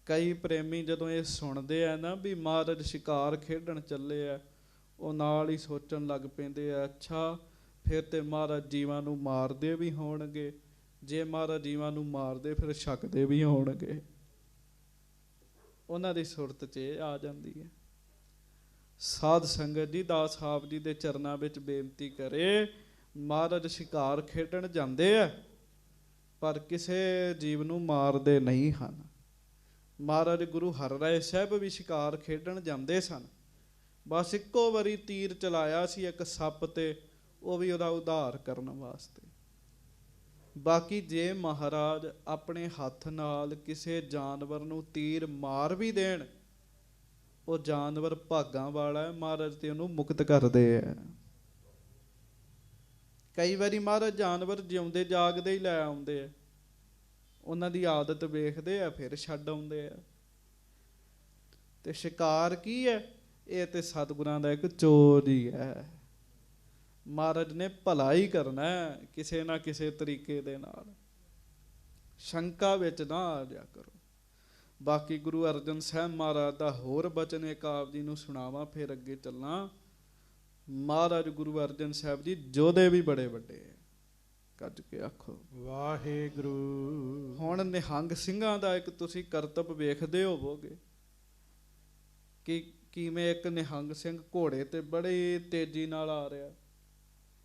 ਕਈ ਪ੍ਰੇਮੀ ਜਦੋਂ ਇਹ ਸੁਣਦੇ ਆ ਨਾ ਵੀ ਮਹਾਰਾਜ ਸ਼ਿਕਾਰ ਖੇਡਣ ਚੱਲੇ ਆ, ਉਹ ਨਾਲ ਹੀ ਸੋਚਣ ਲੱਗ ਪੈਂਦੇ ਆ ਅੱਛਾ ਫਿਰ ਤੇ ਮਹਾਰਾਜ ਜੀਵਾਂ ਨੂੰ ਮਾਰਦੇ ਵੀ ਹੋਣਗੇ। ਜੇ ਮਹਾਰਾਜ ਜੀਵਾਂ ਨੂੰ ਮਾਰਦੇ ਫਿਰ ਛਕਦੇ ਵੀ ਹੋਣਗੇ। ਉਹਨਾਂ ਦੀ ਸੁਰਤ 'ਚ ਇਹ ਆ ਜਾਂਦੀ ਹੈ। ਸਾਧ ਸੰਗਤ ਜੀ ਦਾਸ ਸਾਹਿਬ ਜੀ ਦੇ ਚਰਨਾਂ ਵਿੱਚ ਬੇਨਤੀ ਕਰੇ। ਮਹਾਰਾਜ ਸ਼ਿਕਾਰ ਖੇਡਣ ਜਾਂਦੇ ਆ ਪਰ ਕਿਸੇ ਜੀਵ ਨੂੰ ਮਾਰਦੇ ਨਹੀਂ ਹਨ। ਮਹਾਰਾਜ ਗੁਰੂ ਹਰਿਰਾਏ ਸਾਹਿਬ ਵੀ ਸ਼ਿਕਾਰ ਖੇਡਣ ਜਾਂਦੇ ਸਨ। ਬਸ ਇੱਕੋ ਵਾਰੀ ਤੀਰ ਚਲਾਇਆ ਸੀ ਇੱਕ ਸੱਪ ਤੇ, ਉਹ ਵੀ ਉਹਦਾ ਉਧਾਰ ਕਰਨ ਵਾਸਤੇ। ਬਾਕੀ ਜੇ ਮਹਾਰਾਜ ਆਪਣੇ ਹੱਥ ਨਾਲ ਕਿਸੇ ਜਾਨਵਰ ਨੂੰ ਤੀਰ ਮਾਰ ਵੀ ਦੇਣ, ਉਹ ਜਾਨਵਰ ਭਾਗਾਂ ਵਾਲਾ ਹੈ, ਮਹਾਰਾਜ ਤੇ ਉਹਨੂੰ ਮੁਕਤ ਕਰਦੇ ਆ। ਕਈ ਵਾਰੀ ਮਹਾਰਾਜ ਜਾਨਵਰ ਜਿਉਂਦੇ ਜਾਗਦੇ ਹੀ ਲੈ ਆਉਂਦੇ ਆ। ਉਹਨਾਂ ਦੀ ਆਦਤ ਵੇਖਦੇ ਆ ਫਿਰ ਛੱਡ ਆਉਂਦੇ ਆ। ਤੇ ਸ਼ਿਕਾਰ ਕੀ ਹੈ? ਇਹ ਤੇ ਸਤਿਗੁਰਾਂ ਦਾ ਇੱਕ ਚੋਜ ਹੀ ਹੈ। ਮਹਾਰਾਜ ਨੇ ਭਲਾ ਹੀ ਕਰਨਾ ਕਿਸੇ ਨਾ ਕਿਸੇ ਤਰੀਕੇ ਦੇ ਨਾਲ। ਸ਼ੰਕਾ ਵਿੱਚ ਨਾ ਆ ਜਾ ਕਰੋ। ਬਾਕੀ ਗੁਰੂ ਅਰਜਨ ਸਾਹਿਬ ਮਹਾਰਾਜ ਦਾ ਹੋਰ ਬਚਨ ਇੱਕ ਆਪ ਜੀ ਨੂੰ ਸੁਣਾਵਾਂ ਫਿਰ ਅੱਗੇ ਚੱਲਾਂ। ਮਹਾਰਾਜ ਗੁਰੂ ਅਰਜਨ ਸਾਹਿਬ ਜੀ ਯੋਧੇ ਵੀ ਬੜੇ ਵੱਡੇ ਹੈ। ਕੱਜ ਕੇ ਆਖੋ ਵਾਹਿਗੁਰੂ। ਹੁਣ ਨਿਹੰਗ ਸਿੰਘਾਂ ਦਾ ਇੱਕ ਤੁਸੀਂ ਕਰਤੱਵ ਵੇਖਦੇ ਹੋਵੋਗੇ ਕਿ ਕਿਵੇਂ ਇੱਕ ਨਿਹੰਗ ਸਿੰਘ ਘੋੜੇ ਤੇ ਬੜੀ ਤੇਜ਼ੀ ਨਾਲ ਆ ਰਿਹਾ।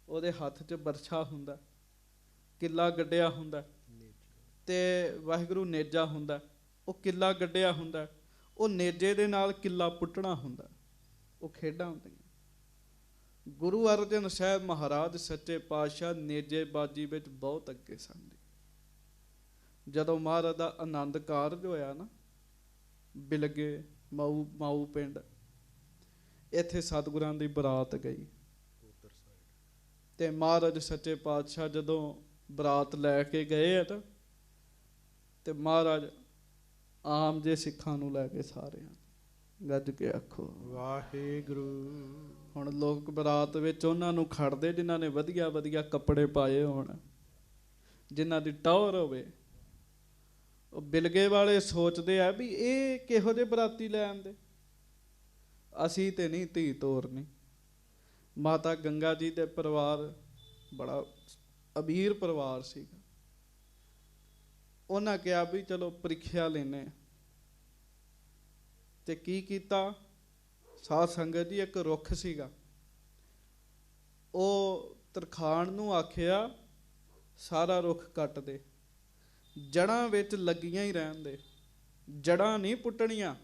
ਉਹਦੇ ਹੱਥ 'ਚ ਬਰਛਾ ਹੁੰਦਾ, ਕਿੱਲਾ ਗੱਡਿਆ ਹੁੰਦਾ ਤੇ ਵਾਹਿਗੁਰੂ ਨੇਜਾ ਹੁੰਦਾ। ਉਹ ਕਿੱਲਾ ਗੱਡਿਆ ਹੁੰਦਾ, ਉਹ ਨੇਜੇ ਦੇ ਨਾਲ ਕਿੱਲਾ ਪੁੱਟਣਾ ਹੁੰਦਾ। ਉਹ ਖੇਡਾਂ ਹੁੰਦੀਆਂ। ਗੁਰੂ ਅਰਜਨ ਸਾਹਿਬ ਮਹਾਰਾਜ ਸੱਚੇ ਪਾਤਸ਼ਾਹ ਨੇਜੇਬਾਜੀ ਵਿੱਚ ਬਹੁਤ ਅੱਗੇ ਸਨ। ਜਦੋਂ ਮਹਾਰਾਜ ਦਾ ਆਨੰਦ ਕਾਰਜ ਹੋਇਆ ਨਾ ਬਿਲਗੇ ਮਾਊ ਪਿੰਡ, ਇੱਥੇ ਸਤਿਗੁਰਾਂ ਦੀ ਬਰਾਤ ਗਈ ਤੇ ਮਹਾਰਾਜ ਸੱਚੇ ਪਾਤਸ਼ਾਹ ਜਦੋਂ ਬਰਾਤ ਲੈ ਕੇ ਗਏ ਆ ਤਾਂ ਤੇ ਮਹਾਰਾਜ ਆਮ ਜੇ ਸਿੱਖਾਂ ਨੂੰ ਲੈ ਕੇ ਸਾਰਿਆਂ ਗੱਜ ਕੇ ਆਖੋ ਵਾਹਿਗੁਰੂ। ਹੁਣ ਲੋਕ ਬਰਾਤ ਵਿੱਚ ਉਹਨਾਂ ਨੂੰ ਖੜਦੇ ਜਿਨ੍ਹਾਂ ਨੇ ਵਧੀਆ ਵਧੀਆ ਕੱਪੜੇ ਪਾਏ ਹੋਣ, ਜਿਨ੍ਹਾਂ ਦੀ ਟੌਰ ਹੋਵੇ। ਉਹ ਬਿਲਗੇ ਵਾਲੇ ਸੋਚਦੇ ਆ ਵੀ ਇਹ ਕਿਹੋ ਜਿਹੇ ਬਰਾਤੀ ਲੈ ਆਂਦੇ, ਅਸੀਂ ਤੇ ਨਹੀਂ ਧੀ ਤੋਰਨੀ। ਮਾਤਾ ਗੰਗਾ ਜੀ ਦੇ ਪਰਿਵਾਰ ਬੜਾ ਅਮੀਰ ਪਰਿਵਾਰ ਸੀਗਾ। ਉਹਨਾਂ ਕਿਹਾ ਵੀ ਚਲੋ ਪ੍ਰੀਖਿਆ ਲੈਨੇ। ਤੇ ਕੀ ਕੀਤਾ ਸਾਧ ਸੰਗਤ ਜੀ, ਇੱਕ ਰੁੱਖ ਸੀਗਾ, ਉਹ ਤਰਖਾਣ ਨੂੰ ਆਖਿਆ ਸਾਰਾ ਰੁੱਖ ਕੱਟ ਦੇ, ਜੜ੍ਹਾਂ ਵਿੱਚ ਲੱਗੀਆਂ ਹੀ ਰਹਿਣ ਦੇ, ਜੜ੍ਹਾਂ ਨਹੀਂ ਪੁੱਟਣੀਆਂ,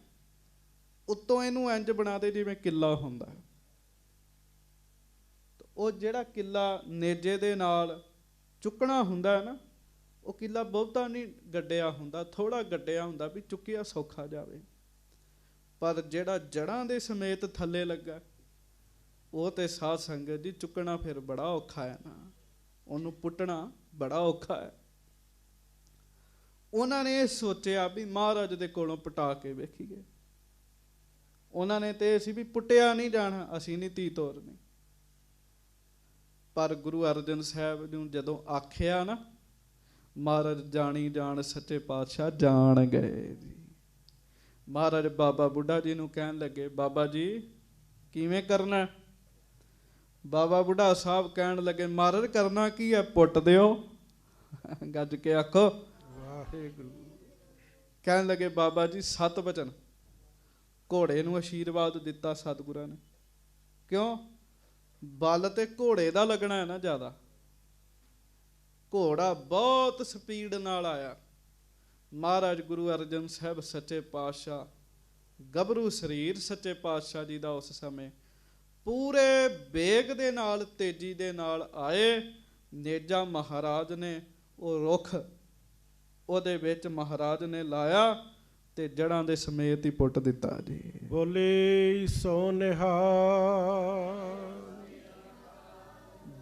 ਉੱਤੋਂ ਇਹਨੂੰ ਇੰਜ ਬਣਾ ਦੇ ਜਿਵੇਂ ਕਿੱਲਾ ਹੁੰਦਾ। ਉਹ ਜਿਹੜਾ ਕਿੱਲਾ ਨੇਜੇ ਦੇ ਨਾਲ ਚੁੱਕਣਾ ਹੁੰਦਾ ਹੈ ਨਾ, ਉਹ ਕਿੱਲਾ ਬਹੁਤਾ ਨਹੀਂ ਗੱਡਿਆ ਹੁੰਦਾ, ਥੋੜਾ ਗੱਡਿਆ ਹੁੰਦਾ ਵੀ ਚੁੱਕਿਆ ਸੌਖਾ ਜਾਵੇ। ਪਰ ਜਿਹੜਾ ਜੜ੍ਹਾਂ ਦੇ ਸਮੇਤ ਥੱਲੇ ਲੱਗਾ, ਉਹ ਤੇ ਸਾਧ ਸੰਗਤ ਜੀ ਚੁੱਕਣਾ ਫਿਰ ਬੜਾ ਔਖਾ ਹੈ ਨਾ, ਉਹਨੂੰ ਪੁੱਟਣਾ ਬੜਾ ਔਖਾ ਹੈ। ਉਹਨਾਂ ਨੇ ਇਹ ਸੋਚਿਆ ਵੀ ਮਹਾਰਾਜ ਦੇ ਕੋਲੋਂ ਪਟਾ ਕੇ ਵੇਖੀਏ। ਉਹਨਾਂ ਨੇ ਤੇ ਸੀ ਵੀ ਪੁੱਟਿਆ ਨਹੀਂ ਜਾਣਾ, ਅਸੀਂ ਨਹੀਂ ਧੀ ਤੋਰਨੀ। ਪਰ ਗੁਰੂ ਅਰਜਨ ਸਾਹਿਬ ਨੂੰ ਜਦੋਂ ਆਖਿਆ ਨਾ, ਮਹਾਰਾਜ ਜਾਣੀ ਜਾਣ ਸੱਚੇ ਪਾਤਸ਼ਾਹ ਜਾਣ ਗਏ ਜੀ। ਮਹਾਰਾਜ ਬਾਬਾ ਬੁੱਢਾ ਜੀ ਨੂੰ ਕਹਿਣ ਲੱਗੇ, ਬਾਬਾ ਜੀ ਕਿਵੇਂ ਕਰਨਾ? ਬਾਬਾ ਬੁੱਢਾ ਸਾਹਿਬ ਕਹਿਣ ਲੱਗੇ, ਮਹਾਰਾਜ ਕਰਨਾ ਕੀ ਹੈ, ਪੁੱਟ ਦਿਓ। ਗੱਜ ਕੇ ਆਖੋ ਵਾਹਿਗੁਰੂ। ਕਹਿਣ ਲੱਗੇ ਬਾਬਾ ਜੀ 7 ਵਚਨ। ਘੋੜੇ ਨੂੰ ਆਸ਼ੀਰਵਾਦ ਦਿੱਤਾ ਸਤਿਗੁਰਾਂ ਨੇ। ਕਿਉਂ? ਬਲ ਤੇ ਘੋੜੇ ਦਾ ਲੱਗਣਾ ਹੈ ਨਾ ਜ਼ਿਆਦਾ। ਘੋੜਾ ਬਹੁਤ ਸਪੀਡ ਨਾਲ ਆਇਆ। ਮਹਾਰਾਜ ਗੁਰੂ ਅਰਜਨ ਸਾਹਿਬ ਸੱਚੇ ਪਾਤਸ਼ਾਹ, ਗੱਭਰੂ ਸਰੀਰ ਸੱਚੇ ਪਾਤਸ਼ਾਹ ਜੀ ਦਾ ਉਸ ਸਮੇਂ ਪੂਰੇ ਵੇਗ ਦੇ ਨਾਲ, ਤੇਜ਼ੀ ਦੇ ਨਾਲ ਆਏ। ਨੇਜਾ ਮਹਾਰਾਜ ਨੇ ਉਹ ਰੁੱਖ ਉਹਦੇ ਵਿੱਚ ਮਹਾਰਾਜ ਨੇ ਲਾਇਆ ਤੇ ਜੜਾਂ ਦੇ ਸਮੇਤ ਹੀ ਪੁੱਟ ਦਿੱਤਾ ਜੀ। ਬੋਲੇ ਸੋ ਨਿਹਾਲ।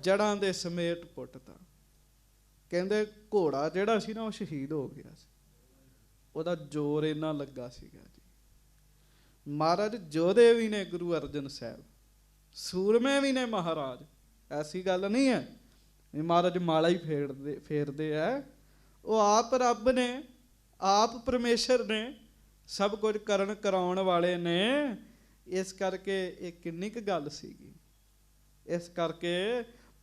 ਜੜਾਂ ਦੇ ਸਮੇਤ ਪੁੱਟਤਾ। ਕਹਿੰਦੇ ਘੋੜਾ ਜਿਹੜਾ ਸੀ ਨਾ ਉਹ ਸ਼ਹੀਦ ਹੋ ਗਿਆ ਸੀ, ਉਹਦਾ ਜ਼ੋਰ ਇੰਨਾ ਲੱਗਾ ਸੀਗਾ ਜੀ। ਮਹਾਰਾਜ ਜੋਧੇ ਵੀ ਨੇ ਗੁਰੂ ਅਰਜਨ ਸਾਹਿਬ, ਸੂਰਮੇ ਵੀ ਨੇ ਮਹਾਰਾਜ। ਐਸੀ ਗੱਲ ਨਹੀਂ ਹੈ ਵੀ ਮਹਾਰਾਜ ਮਾਲਾ ਹੀ ਫੇਰਦੇ ਹੈ। ਉਹ ਆਪ ਰੱਬ ਨੇ, ਆਪ ਪਰਮੇਸ਼ਰ ਨੇ, ਸਭ ਕੁਝ ਕਰਨ ਕਰਾਉਣ ਵਾਲੇ ਨੇ। ਇਸ ਕਰਕੇ ਇਹ ਕਿੰਨੀ ਕੁ ਗੱਲ ਸੀਗੀ। ਇਸ ਕਰਕੇ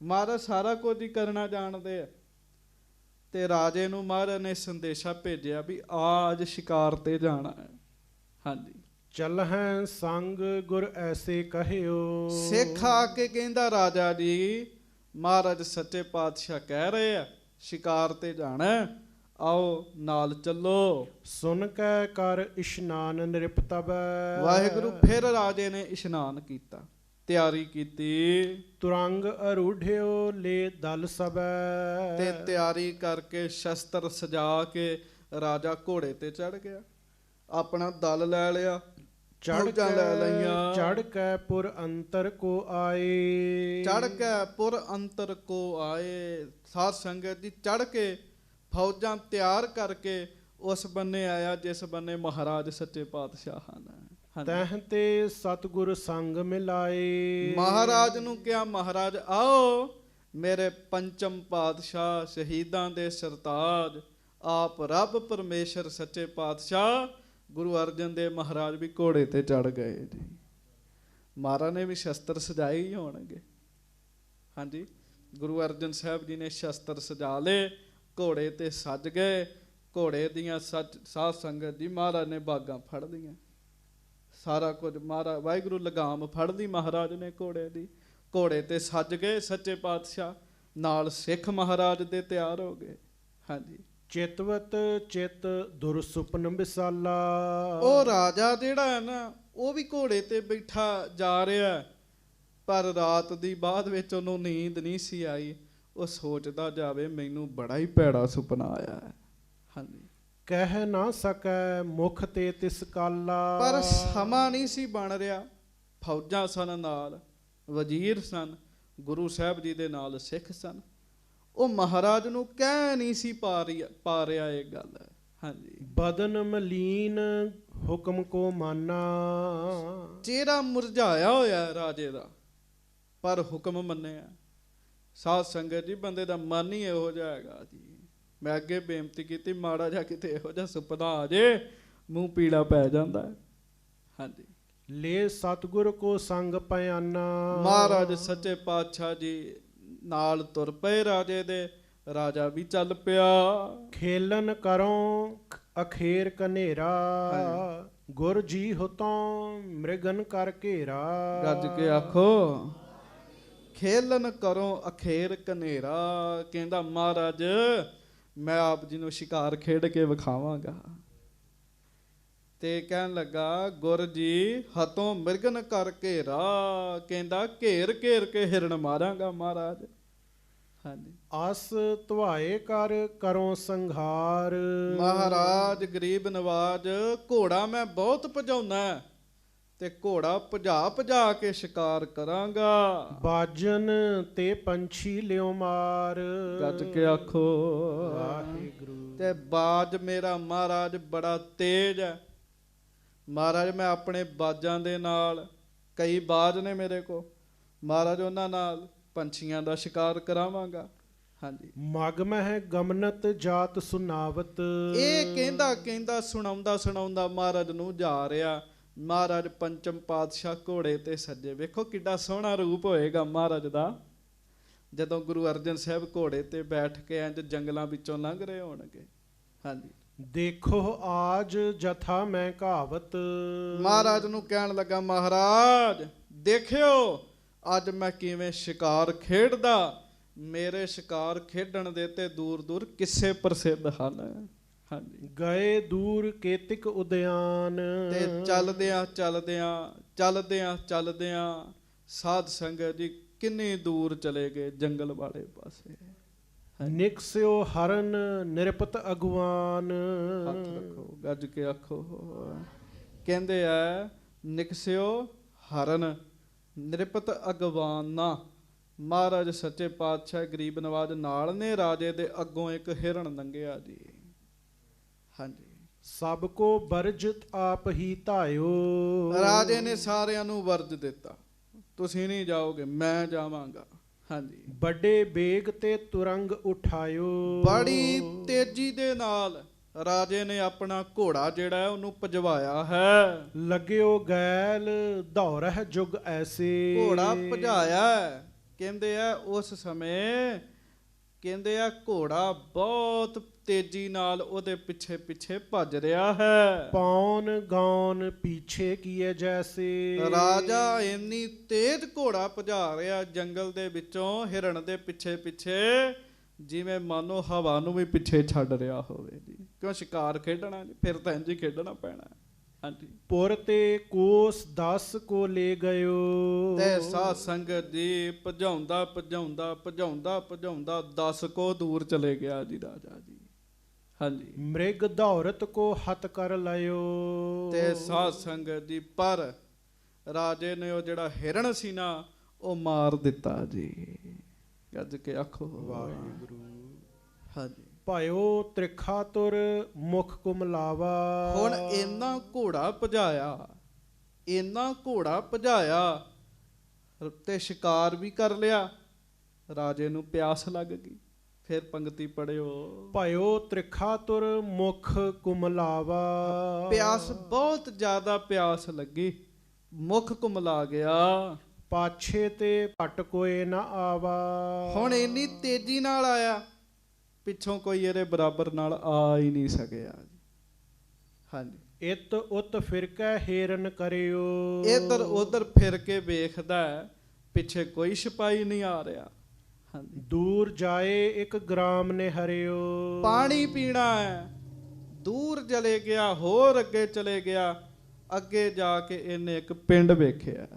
ਮਹਾਰਾਜ ਸਾਰਾ ਕੁਝ ਹੀ ਕਰਨਾ ਜਾਣਦੇ ਆ। ਤੇ ਰਾਜੇ ਨੂੰ ਮਹਾਰਾਜ ਨੇ ਸੰਦੇਸ਼ਾ ਭੇਜਿਆ ਵੀ ਅੱਜ ਸ਼ਿਕਾਰ ਤੇ ਜਾਣਾ ਹੈ। ਹਾਂਜੀ, ਚੱਲ ਹੈ ਸੰਗ ਗੁਰ ਐਸੇ ਕਹਿਓ। ਸਿੱਖ ਆ ਕੇ ਕਹਿੰਦਾ ਰਾਜਾ ਜੀ, ਮਹਾਰਾਜ ਸੱਚੇ ਪਾਤਸ਼ਾਹ ਕਹਿ ਰਹੇ ਆ ਸ਼ਿਕਾਰ ਤੇ ਜਾਣਾ, ਆਓ ਨਾਲ ਚੱਲੋ। ਸੁਣ ਕੇ ਕਰ ਇਸ਼ਨਾਨ ਨਿਰਪਤਬੈ। ਵਾਹਿਗੁਰੂ ਫਿਰ ਰਾਜੇ ਨੇ ਇਸ਼ਨਾਨ ਕੀਤਾ, ਤਿਆਰੀ ਕੀਤੀ। ਤੁਰੰਗ ਅਰੂਢਿਓ ਲੈ ਦਲ ਸਬੈ। ਤੇ ਤਿਆਰੀ ਕਰਕੇ ਸ਼ਸਤਰ ਸਜਾ ਕੇ ਰਾਜਾ ਘੋੜੇ ਤੇ ਚੜ ਗਿਆ। ਆਪਣਾ ਦਲ ਲੈ ਲਿਆ, ਫੌਜਾਂ ਲੈ ਲਈਆਂ। ਚੜ ਕੇ ਪੁਰ ਅੰਤਰ ਕੋ ਆਏ। ਚੜ ਕੇ ਪੁਰ ਅੰਤਰ ਕੋ ਆਏ। ਸਾਧ ਸੰਗਤ ਜੀ, ਚੜ ਕੇ ਫੌਜਾਂ ਤਿਆਰ ਕਰਕੇ ਉਸ ਬੰਨੇ ਆਇਆ ਜਿਸ ਬੰਨੇ ਮਹਾਰਾਜ ਸੱਚੇ ਪਾਤਸ਼ਾਹ ਹਨ। ਤਹਿ ਤੇ ਸਤਿਗੁਰ ਸੰਗ ਮਿਲਾਏ। ਮਹਾਰਾਜ ਨੂੰ ਕਿਹਾ, ਮਹਾਰਾਜ ਆਓ, ਮੇਰੇ ਪੰਚਮ ਪਾਤਸ਼ਾਹ, ਸ਼ਹੀਦਾਂ ਦੇ ਸਰਤਾਜ, ਆਪ ਰੱਬ ਪਰਮੇਸ਼ਰ ਸੱਚੇ ਪਾਤਸ਼ਾਹ ਗੁਰੂ ਅਰਜਨ ਦੇਵ ਮਹਾਰਾਜ ਵੀ ਘੋੜੇ ਤੇ ਚੜ ਗਏ ਜੀ। ਮਹਾਰਾਜ ਨੇ ਵੀ ਸ਼ਸਤਰ ਸਜਾਏ ਹੀ ਹੋਣਗੇ। ਹਾਂਜੀ, ਗੁਰੂ ਅਰਜਨ ਸਾਹਿਬ ਜੀ ਨੇ ਸ਼ਸਤਰ ਸਜਾ ਲਏ, ਘੋੜੇ ਤੇ ਸੱਜ ਗਏ। ਘੋੜੇ ਦੀਆਂ ਸਾਧ ਸੰਗਤ ਜੀ ਮਹਾਰਾਜ ਨੇ ਬਾਗਾਂ ਫੜ ਲਈਆਂ, ਸਾਰਾ ਕੁਝ ਮਹਾਰਾਜ ਵਾਹਿਗੁਰੂ ਲਗਾਮ ਫੜ ਲਈ ਮਹਾਰਾਜ ਨੇ ਘੋੜੇ ਦੀ। ਘੋੜੇ ਤੇ ਸੱਜ ਗਏ ਸੱਚੇ ਪਾਤਸ਼ਾਹ, ਨਾਲ ਸਿੱਖ ਮਹਾਰਾਜ ਦੇ ਤਿਆਰ ਹੋ ਗਏ। ਹਾਂਜੀ, ਚਿਤਵਤ ਚਿਤ ਦੁਰ ਸੁਪਨ ਵਿਸਾਲਾ। ਉਹ ਰਾਜਾ ਜਿਹੜਾ ਹੈ ਨਾ, ਉਹ ਵੀ ਘੋੜੇ ਤੇ ਬੈਠਾ ਜਾ ਰਿਹਾ, ਪਰ ਰਾਤ ਦੀ ਬਾਅਦ ਵਿੱਚ ਉਹਨੂੰ ਨੀਂਦ ਨਹੀਂ ਸੀ ਆਈ। ਉਹ ਸੋਚਦਾ ਜਾਵੇ ਮੈਨੂੰ ਬੜਾ ਹੀ ਭੈੜਾ ਸੁਪਨਾ ਆਇਆ ਹੈ। ਹਾਂਜੀ, ਕਹਿ ਨਾ ਸਕੈ ਮੁਖ ਤੇ ਤਿਸ ਕਾਲਾ। ਪਰ ਸਮਾਂ ਨਹੀਂ ਸੀ ਬਣ ਰਿਹਾ। ਫੌਜਾਂ ਸਨ ਨਾਲ, ਵਜ਼ੀਰ ਸਨ, ਗੁਰੂ ਸਾਹਿਬ ਜੀ ਦੇ ਨਾਲ ਸਿੱਖ ਸਨ। ਉਹ ਮਹਾਰਾਜ ਨੂੰ ਕਹਿ ਨਹੀਂ ਸੀ ਪਾ ਰਿਹਾ ਇਹ ਗੱਲ। ਹਾਂਜੀ, ਬਦਨ ਮਲੀਨ ਹੁਕਮ ਕੋ ਮਾਨਾ। ਚਿਹਰਾ ਮੁਰਝਾਇਆ ਹੋਇਆ ਰਾਜੇ ਦਾ, ਪਰ ਹੁਕਮ ਮੰਨਿਆ। ਸਾਧ ਸੰਗਤ ਜੀ, ਬੰਦੇ ਦਾ ਮਨ ਹੀ ਇਹੋ ਜਿਹਾ ਹੈਗਾ ਜੀ। ਮੈਂ ਅੱਗੇ ਬੇਨਤੀ ਕੀਤੀ, ਮਾੜਾ ਜਿਹਾ ਕਿਤੇ ਇਹੋ ਜਿਹਾ ਸੁਪਨਾ ਆ ਜੇ, ਮੂੰਹ ਪੀਲਾ ਪੈ ਜਾਂਦਾ ਹੈ। ਹਾਂਜੀ, ਲੈ ਸਤਿਗੁਰ ਕੋ ਸੰਗ ਪਿਆਨਾ। ਮਹਾਰਾਜ ਸੱਚੇ ਪਾਤਸ਼ਾਹ ਜੀ ਨਾਲ ਤੁਰ ਪਏ ਰਾਜੇ ਦੇ। ਰਾਜਾ ਵੀ ਚੱਲ ਪਿਆ। ਖੇਲਨ ਕਰੋ ਅਖੇਰ ਕਨੇਰਾ। ਗੁਰ ਜੀ ਹੁਤੋਂ ਮ੍ਰਿਗਨ ਕਰ ਘੇਰਾ। ਗੱਜ ਕੇ ਆਖੋ, ਖੇਲਨ ਕਰੋ ਅਖੇਰ ਕਨੇਰਾ। ਕਹਿੰਦਾ ਮਹਾਰਾਜ ਮੈਂ ਆਪ ਜੀ ਨੂੰ ਸ਼ਿਕਾਰ ਖੇਡ ਕੇ ਵਿਖਾਵਾਂਗਾ। ਤੇ ਕਹਿਣ ਲੱਗਾ, ਗੁਰ ਜੀ ਹੱਥੋਂ ਮਿਰਗਨ ਕਰ ਘੇਰਾ। ਕਹਿੰਦਾ ਘੇਰ ਘੇਰ ਕੇ ਹਿਰਨ ਮਾਰਾਂਗਾ ਮਹਾਰਾਜ। ਹਾਂਜੀ, ਆਸ ਧਵਾਏ ਕਰ ਕਰੋ ਸੰਘਾਰ। ਮਹਾਰਾਜ ਗਰੀਬ ਨਵਾਜ, ਘੋੜਾ ਮੈਂ ਬਹੁਤ ਭਜਾਉਣਾ ਤੇ ਘੋੜਾ ਭਜਾ ਕੇ ਸ਼ਿਕਾਰ ਕਰਾਂਗਾ। ਬਾਜਨ ਤੇ ਪੰਛੀ ਲਿਓ ਮਾਰ। ਗੱਜ ਕੇ ਆਖੋ ਵਾਹਿਗੁਰੂ। ਤੇ ਬਾਜ ਮੇਰਾ ਮਹਾਰਾਜ ਬੜਾ ਤੇਜ਼ ਹੈ। ਮਹਾਰਾਜ ਮੈਂ ਆਪਣੇ ਬਾਜਾਂ ਦੇ ਨਾਲ, ਕਈ ਬਾਜ ਨੇ ਮੇਰੇ ਕੋ, ਮਹਾਰਾਜ ਉਹਨਾਂ ਨਾਲ ਪੰਛੀਆਂ ਦਾ ਸ਼ਿਕਾਰ ਕਰਾਵਾਂਗਾ। ਹਾਂਜੀ, ਮਗ ਮਹਿ ਗਮਨਤ ਜਾਤ ਸੁਨਾਵਤ। ਇਹ ਕਹਿੰਦਾ ਸੁਣਾਉਂਦਾ ਮਹਾਰਾਜ ਨੂੰ ਜਾ ਰਿਹਾ। ਮਹਾਰਾਜ ਪੰਚਮ ਪਾਤਸ਼ਾਹ ਘੋੜੇ ਤੇ ਸੱਜੇ। ਵੇਖੋ ਕਿੱਡਾ ਸੋਹਣਾ ਰੂਪ ਹੋਏਗਾ ਮਹਾਰਾਜ ਦਾ ਜਦੋਂ ਗੁਰੂ ਅਰਜਨ ਸਾਹਿਬ ਘੋੜੇ ਤੇ ਬੈਠ ਕੇ ਇੰਜ ਜੰਗਲਾਂ ਵਿੱਚੋਂ ਲੰਘ ਰਹੇ ਹੋਣਗੇ। ਹਾਂਜੀ, ਦੇਖੋ ਆਜ ਜਥਾ ਮੈਂ ਕਹਾਵਤ। ਮਹਾਰਾਜ ਨੂੰ ਕਹਿਣ ਲੱਗਾ, ਮਹਾਰਾਜ ਦੇਖਿਓ ਅੱਜ ਮੈਂ ਕਿਵੇਂ ਸ਼ਿਕਾਰ ਖੇਡਦਾ, ਮੇਰੇ ਸ਼ਿਕਾਰ ਖੇਡਣ ਦੇ ਤੇ ਦੂਰ ਦੂਰ ਕਿੱਸੇ ਪ੍ਰਸਿੱਧ ਹਨ। ਹਾਂਜੀ, ਗਏ ਦੂਰ ਕੇਤਿਕ ਉਦਿਆਨ, ਤੇ ਚੱਲਦਿਆਂ ਚੱਲਦਿਆਂ ਚੱਲਦਿਆਂ ਚੱਲਦਿਆਂ ਸਾਧ ਸੰਗਤ ਜੀ ਕਿੰਨੀ ਦੂਰ ਚਲੇ ਗਏ ਜੰਗਲ ਵਾਲੇ ਪਾਸੇ। ਨਿਕਸਿਓ ਹਰਨ ਨਿਰਪਤ ਅਗਵਾਨ, ਹੱਥ ਰੱਖੋ ਗੱਜ ਕੇ ਆਖੋ। ਕਹਿੰਦੇ ਆ ਨਿਕਸਿਓ ਹਰਨ ਨਿਰਪਤ ਅਗਵਾਨਾ। ਮਹਾਰਾਜ ਸੱਚੇ ਪਾਤਸ਼ਾਹ ਗਰੀਬ ਨਵਾਜ ਨਾਲ ਨੇ, ਰਾਜੇ ਦੇ ਅੱਗੋਂ ਇੱਕ ਹਿਰਨ ਲੰਘਿਆ ਜੀ। ਹਾਂਜੀ, ਸਭ ਕੋ ਵਰਜਿਤ ਆਪ ਹੀ ਧਾਇਓ, ਰਾਜੇ ਨੇ ਸਾਰਿਆਂ ਨੂੰ ਵਰਜ ਦਿੱਤਾ, ਤੁਸੀਂ ਨਹੀਂ ਜਾਓਗੇ ਮੈਂ ਜਾਵਾਂਗਾ। ਹਾਂਜੀ, ਵੱਡੇ ਬੇਗ ਤੇ ਤੁਰੰਗ ਉਠਾਇਓ, ਬੜੀ ਤੇਜ਼ੀ ਦੇ ਨਾਲ ਰਾਜੇ ਨੇ ਆਪਣਾ ਘੋੜਾ ਜਿਹੜਾ ਹੈ ਉਹਨੂੰ ਭਜਵਾਇਆ ਹੈ। ਲੱਗਿਓ ਗੈਲ ਦੌੜਹਿ ਜੁਗ ਐਸੇ, ਘੋੜਾ ਭਜਾਇਆ ਹੈ। ਕਹਿੰਦੇ ਆ ਉਸ ਸਮੇਂ, ਕਹਿੰਦੇ ਆ ਘੋੜਾ ਬਹੁਤ ਤੇਜ਼ੀ ਨਾਲ ਉਹਦੇ ਪਿੱਛੇ ਪਿੱਛੇ ਭੱਜ ਰਿਹਾ ਹੈ। ਪੌਣ ਗੌਨ ਪੀਛੇ ਕੀਏ ਜੈਸੇ, ਰਾਜਾ ਇੰਨੀ ਤੇਜ਼ ਘੋੜਾ ਭਜਾ ਰਿਹਾ ਜੰਗਲ ਦੇ ਵਿੱਚੋਂ ਹਿਰਨ ਦੇ ਪਿੱਛੇ ਪਿੱਛੇ, ਜਿਵੇਂ ਮਾਨੋ ਹਵਾ ਨੂੰ ਵੀ ਪਿੱਛੇ ਛੱਡ ਰਿਹਾ ਹੋਵੇ ਜੀ। ਕਿਉਂ ਸ਼ਿਕਾਰ ਖੇਡਣਾ ਜੀ, ਫਿਰ ਤਾਂ ਇੰਝ ਹੀ ਖੇਡਣਾ ਪੈਣਾ। ਹਾਂਜੀ, ਪੁਰ ਤੇ ਕੋਸ 10 ਕੋ ਲੈ ਗਇਓ, ਤੇ ਸਾਧ ਸੰਗਤ ਜੀ ਭਜਾਉਂਦਾ ਭਜਾਉਂਦਾ ਭਜਾਉਂਦਾ ਭਜਾਉਂਦਾ 10 ਕੋ ਦੂਰ ਚਲੇ ਗਿਆ ਜੀ ਰਾਜਾ ਜੀ। ਹਾਂਜੀ, ਮ੍ਰਿਗ ਦੌਰਤ ਕੋ ਹੱਥ ਕਰ ਲਿਓ, ਤੇ ਸਾਧ ਸੰਗਤ ਜੀ ਪਰ ਰਾਜੇ ਨੇ ਉਹ ਜਿਹੜਾ ਹਿਰਨ ਸੀ ਨਾ ਉਹ ਮਾਰ ਦਿੱਤਾ ਜੀ। ਗੱਜ ਕੇ ਆਖੋ ਵਾਹਿਗੁਰੂ। ਹਾਂਜੀ, ਭਾਇਓ ਤ੍ਰਿਖਾ ਤੁਰ ਮੁਖ ਕੁਮਲਾਵਾ, ਹੁਣ ਇੰਨਾ ਘੋੜਾ ਭਜਾਇਆ, ਇੰਨਾ ਘੋੜਾ ਭਜਾਇਆ ਤੇ ਸ਼ਿਕਾਰ ਵੀ ਕਰ ਲਿਆ, ਰਾਜੇ ਨੂੰ ਪਿਆਸ ਲੱਗ ਗਈ। ਫਿਰ ਪੰਕਤੀ ਪੜਿਓ, ਭਾਇਓ ਤ੍ਰਿਖਾ ਤੁਰ ਮੁਖ ਕੁਮਲਾਵਾ, ਪਿਆਸ ਬਹੁਤ ਜ਼ਿਆਦਾ ਪਿਆਸ ਲੱਗੀ, ਮੁਖ ਕੁਮਲਾ ਗਿਆ। ਪਾਛੇ ਤੇ ਭਟ ਕੋਏ ਨਾ ਆਵਾ, ਹੁਣ ਇੰਨੀ ਤੇਜ਼ੀ ਨਾਲ ਆਇਆ, ਪਿੱਛੋਂ ਕੋਈ ਇਹਦੇ ਬਰਾਬਰ ਨਾਲ ਆ ਹੀ ਨਹੀਂ ਸਕਿਆ। ਹਾਂਜੀ, ਇਤ ਉਤ ਫਿਰਕੈ ਹੇਰਨ ਕਰਿਓ, ਇੱਧਰ ਉੱਧਰ ਫਿਰ ਕੇ ਵੇਖਦਾ ਪਿੱਛੇ ਕੋਈ ਸਿਪਾਹੀ ਨਹੀਂ ਆ ਰਿਹਾ। ਹਾਂਜੀ, ਦੂਰ ਜਾਏ ਇੱਕ ਗ੍ਰਾਮ ਨੇ ਹਰਿਓ, ਪਾਣੀ ਪੀਣਾ ਹੈ, ਦੂਰ ਚਲੇ ਗਿਆ, ਹੋਰ ਅੱਗੇ ਚਲੇ ਗਿਆ, ਅੱਗੇ ਜਾ ਕੇ ਇਹਨੇ ਇੱਕ ਪਿੰਡ ਵੇਖਿਆ।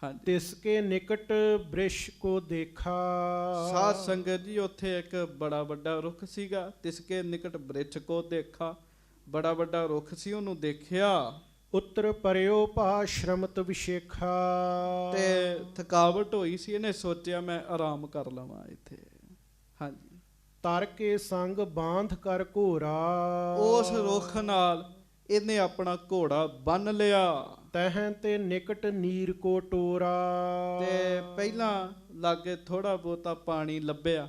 ਹਾਂਜੀ, ਤਿਸਕੇ ਨਿਕਟ ਬ੍ਰਿਸ਼ ਕੋ ਦੇਖਾ, ਸਾਧ ਸੰਗਤ ਜੀ ਉੱਥੇ ਇੱਕ ਬੜਾ ਵੱਡਾ ਰੁੱਖ ਸੀਗਾ। ਤਿਸਕੇ ਨਿਕਟ ਬ੍ਰਿਛ ਕੋ ਦੇਖਾ, ਬੜਾ ਵੱਡਾ ਰੁੱਖ ਸੀ, ਉਹਨੂੰ ਦੇਖਿਆ। ਉੱਤਰ ਪਰਿਓ ਭਾਸ਼ਰਮਤ ਵਿਸ਼ੇਖਾ, ਤੇ ਥਕਾਵਟ ਹੋਈ ਸੀ, ਇਹਨੇ ਸੋਚਿਆ ਮੈਂ ਆਰਾਮ ਕਰ ਲਵਾਂ ਇੱਥੇ। ਹਾਂਜੀ, ਤਰ ਕੇ ਸੰਗ ਬਾਂਧ ਕਰ ਘੋਰਾ, ਉਸ ਰੁੱਖ ਨਾਲ ਇਹਨੇ ਆਪਣਾ ਘੋੜਾ ਬੰਨ ਲਿਆ। ਤਹਿ ਤੇ ਨਿਕਟ ਨੀਰ ਕੋ ਟੋਰਾ, ਤੇ ਪਹਿਲਾਂ ਲਾਗੇ ਥੋੜਾ ਬਹੁਤਾ ਪਾਣੀ ਲੱਭਿਆ,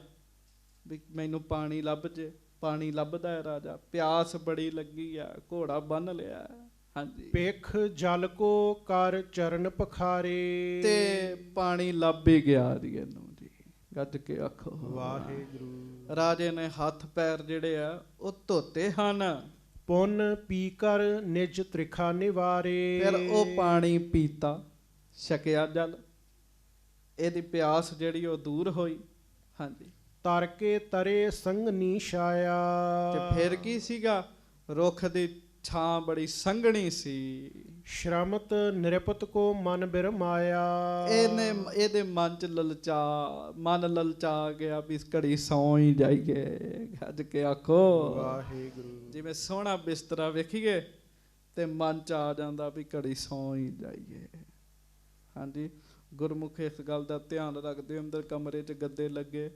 ਵੀ ਮੈਨੂੰ ਪਾਣੀ ਲੱਭ ਜੇ। ਪਾਣੀ ਲੱਭਦਾ ਹੈ ਰਾਜਾ, ਪਿਆਸ ਬੜੀ ਲੱਗੀ ਆ, ਘੋੜਾ ਬੰਨ ਲਿਆ। ਹਾਂਜੀ, ਪੇਖ ਜਲ ਕੋ ਕਰ ਚਰਨ ਪਖਾਰੇ, ਤੇ ਪਾਣੀ ਲੱਭ ਹੀ ਗਿਆ ਜੀ ਇਹਨੂੰ ਜੀ। ਗੱਜ ਕੇ ਆਖੋ ਵਾਹਿਗੁਰੂ। ਰਾਜੇ ਨੇ ਹੱਥ ਪੈਰ ਜਿਹੜੇ ਆ ਉਹ ਧੋਤੇ ਹਨ। ਪੁੰਨ ਪੀ ਕਰ ਨਿਜ ਤ੍ਰਿਖਾ ਨਿਵਾਰੇ, ਫਿਰ ਉਹ ਪਾਣੀ ਪੀਤਾ, ਛਕਿਆ ਜਲ, ਇਹਦੀ ਪਿਆਸ ਜਿਹੜੀ ਉਹ ਦੂਰ ਹੋਈ। ਹਾਂਜੀ, ਤਰ ਕੇ ਤਰੇ ਸੰਗਨੀ ਛਾਇਆ, ਤੇ ਫਿਰ ਕੀ ਸੀਗਾ, ਰੁੱਖ ਦੀ ਛਾਂ ਬੜੀ ਸੰਘਣੀ ਸੀ। ਸ਼ਰਮਤ ਨਿਰਪਤ ਕੋ ਮਨ ਬਿਰਮਾਇਆ, ਇਹਦੇ ਮਨ ਚ ਮਨ ਲਲਚਾ ਗਿਆ ਵੀ ਇਸ ਘੜੀ ਸੌਂ ਹੀ ਜਾਈਏ। ਗੱਜ ਕੇ ਆਖੋ ਵਾਹਿਗੁਰੂ। ਜਿਵੇਂ ਸੋਹਣਾ ਬਿਸਤਰਾ ਵੇਖੀਏ ਤੇ ਮਨ ਚ ਆ ਜਾਂਦਾ ਵੀ ਘੜੀ ਸੌਂ ਹੀ ਜਾਈਏ। ਹਾਂਜੀ, ਗੁਰਮੁਖ ਇਸ ਗੱਲ ਦਾ ਧਿਆਨ ਰੱਖਦੇ। ਅੰਦਰ ਕਮਰੇ 'ਚ ਗੱਦੇ ਲੱਗੇ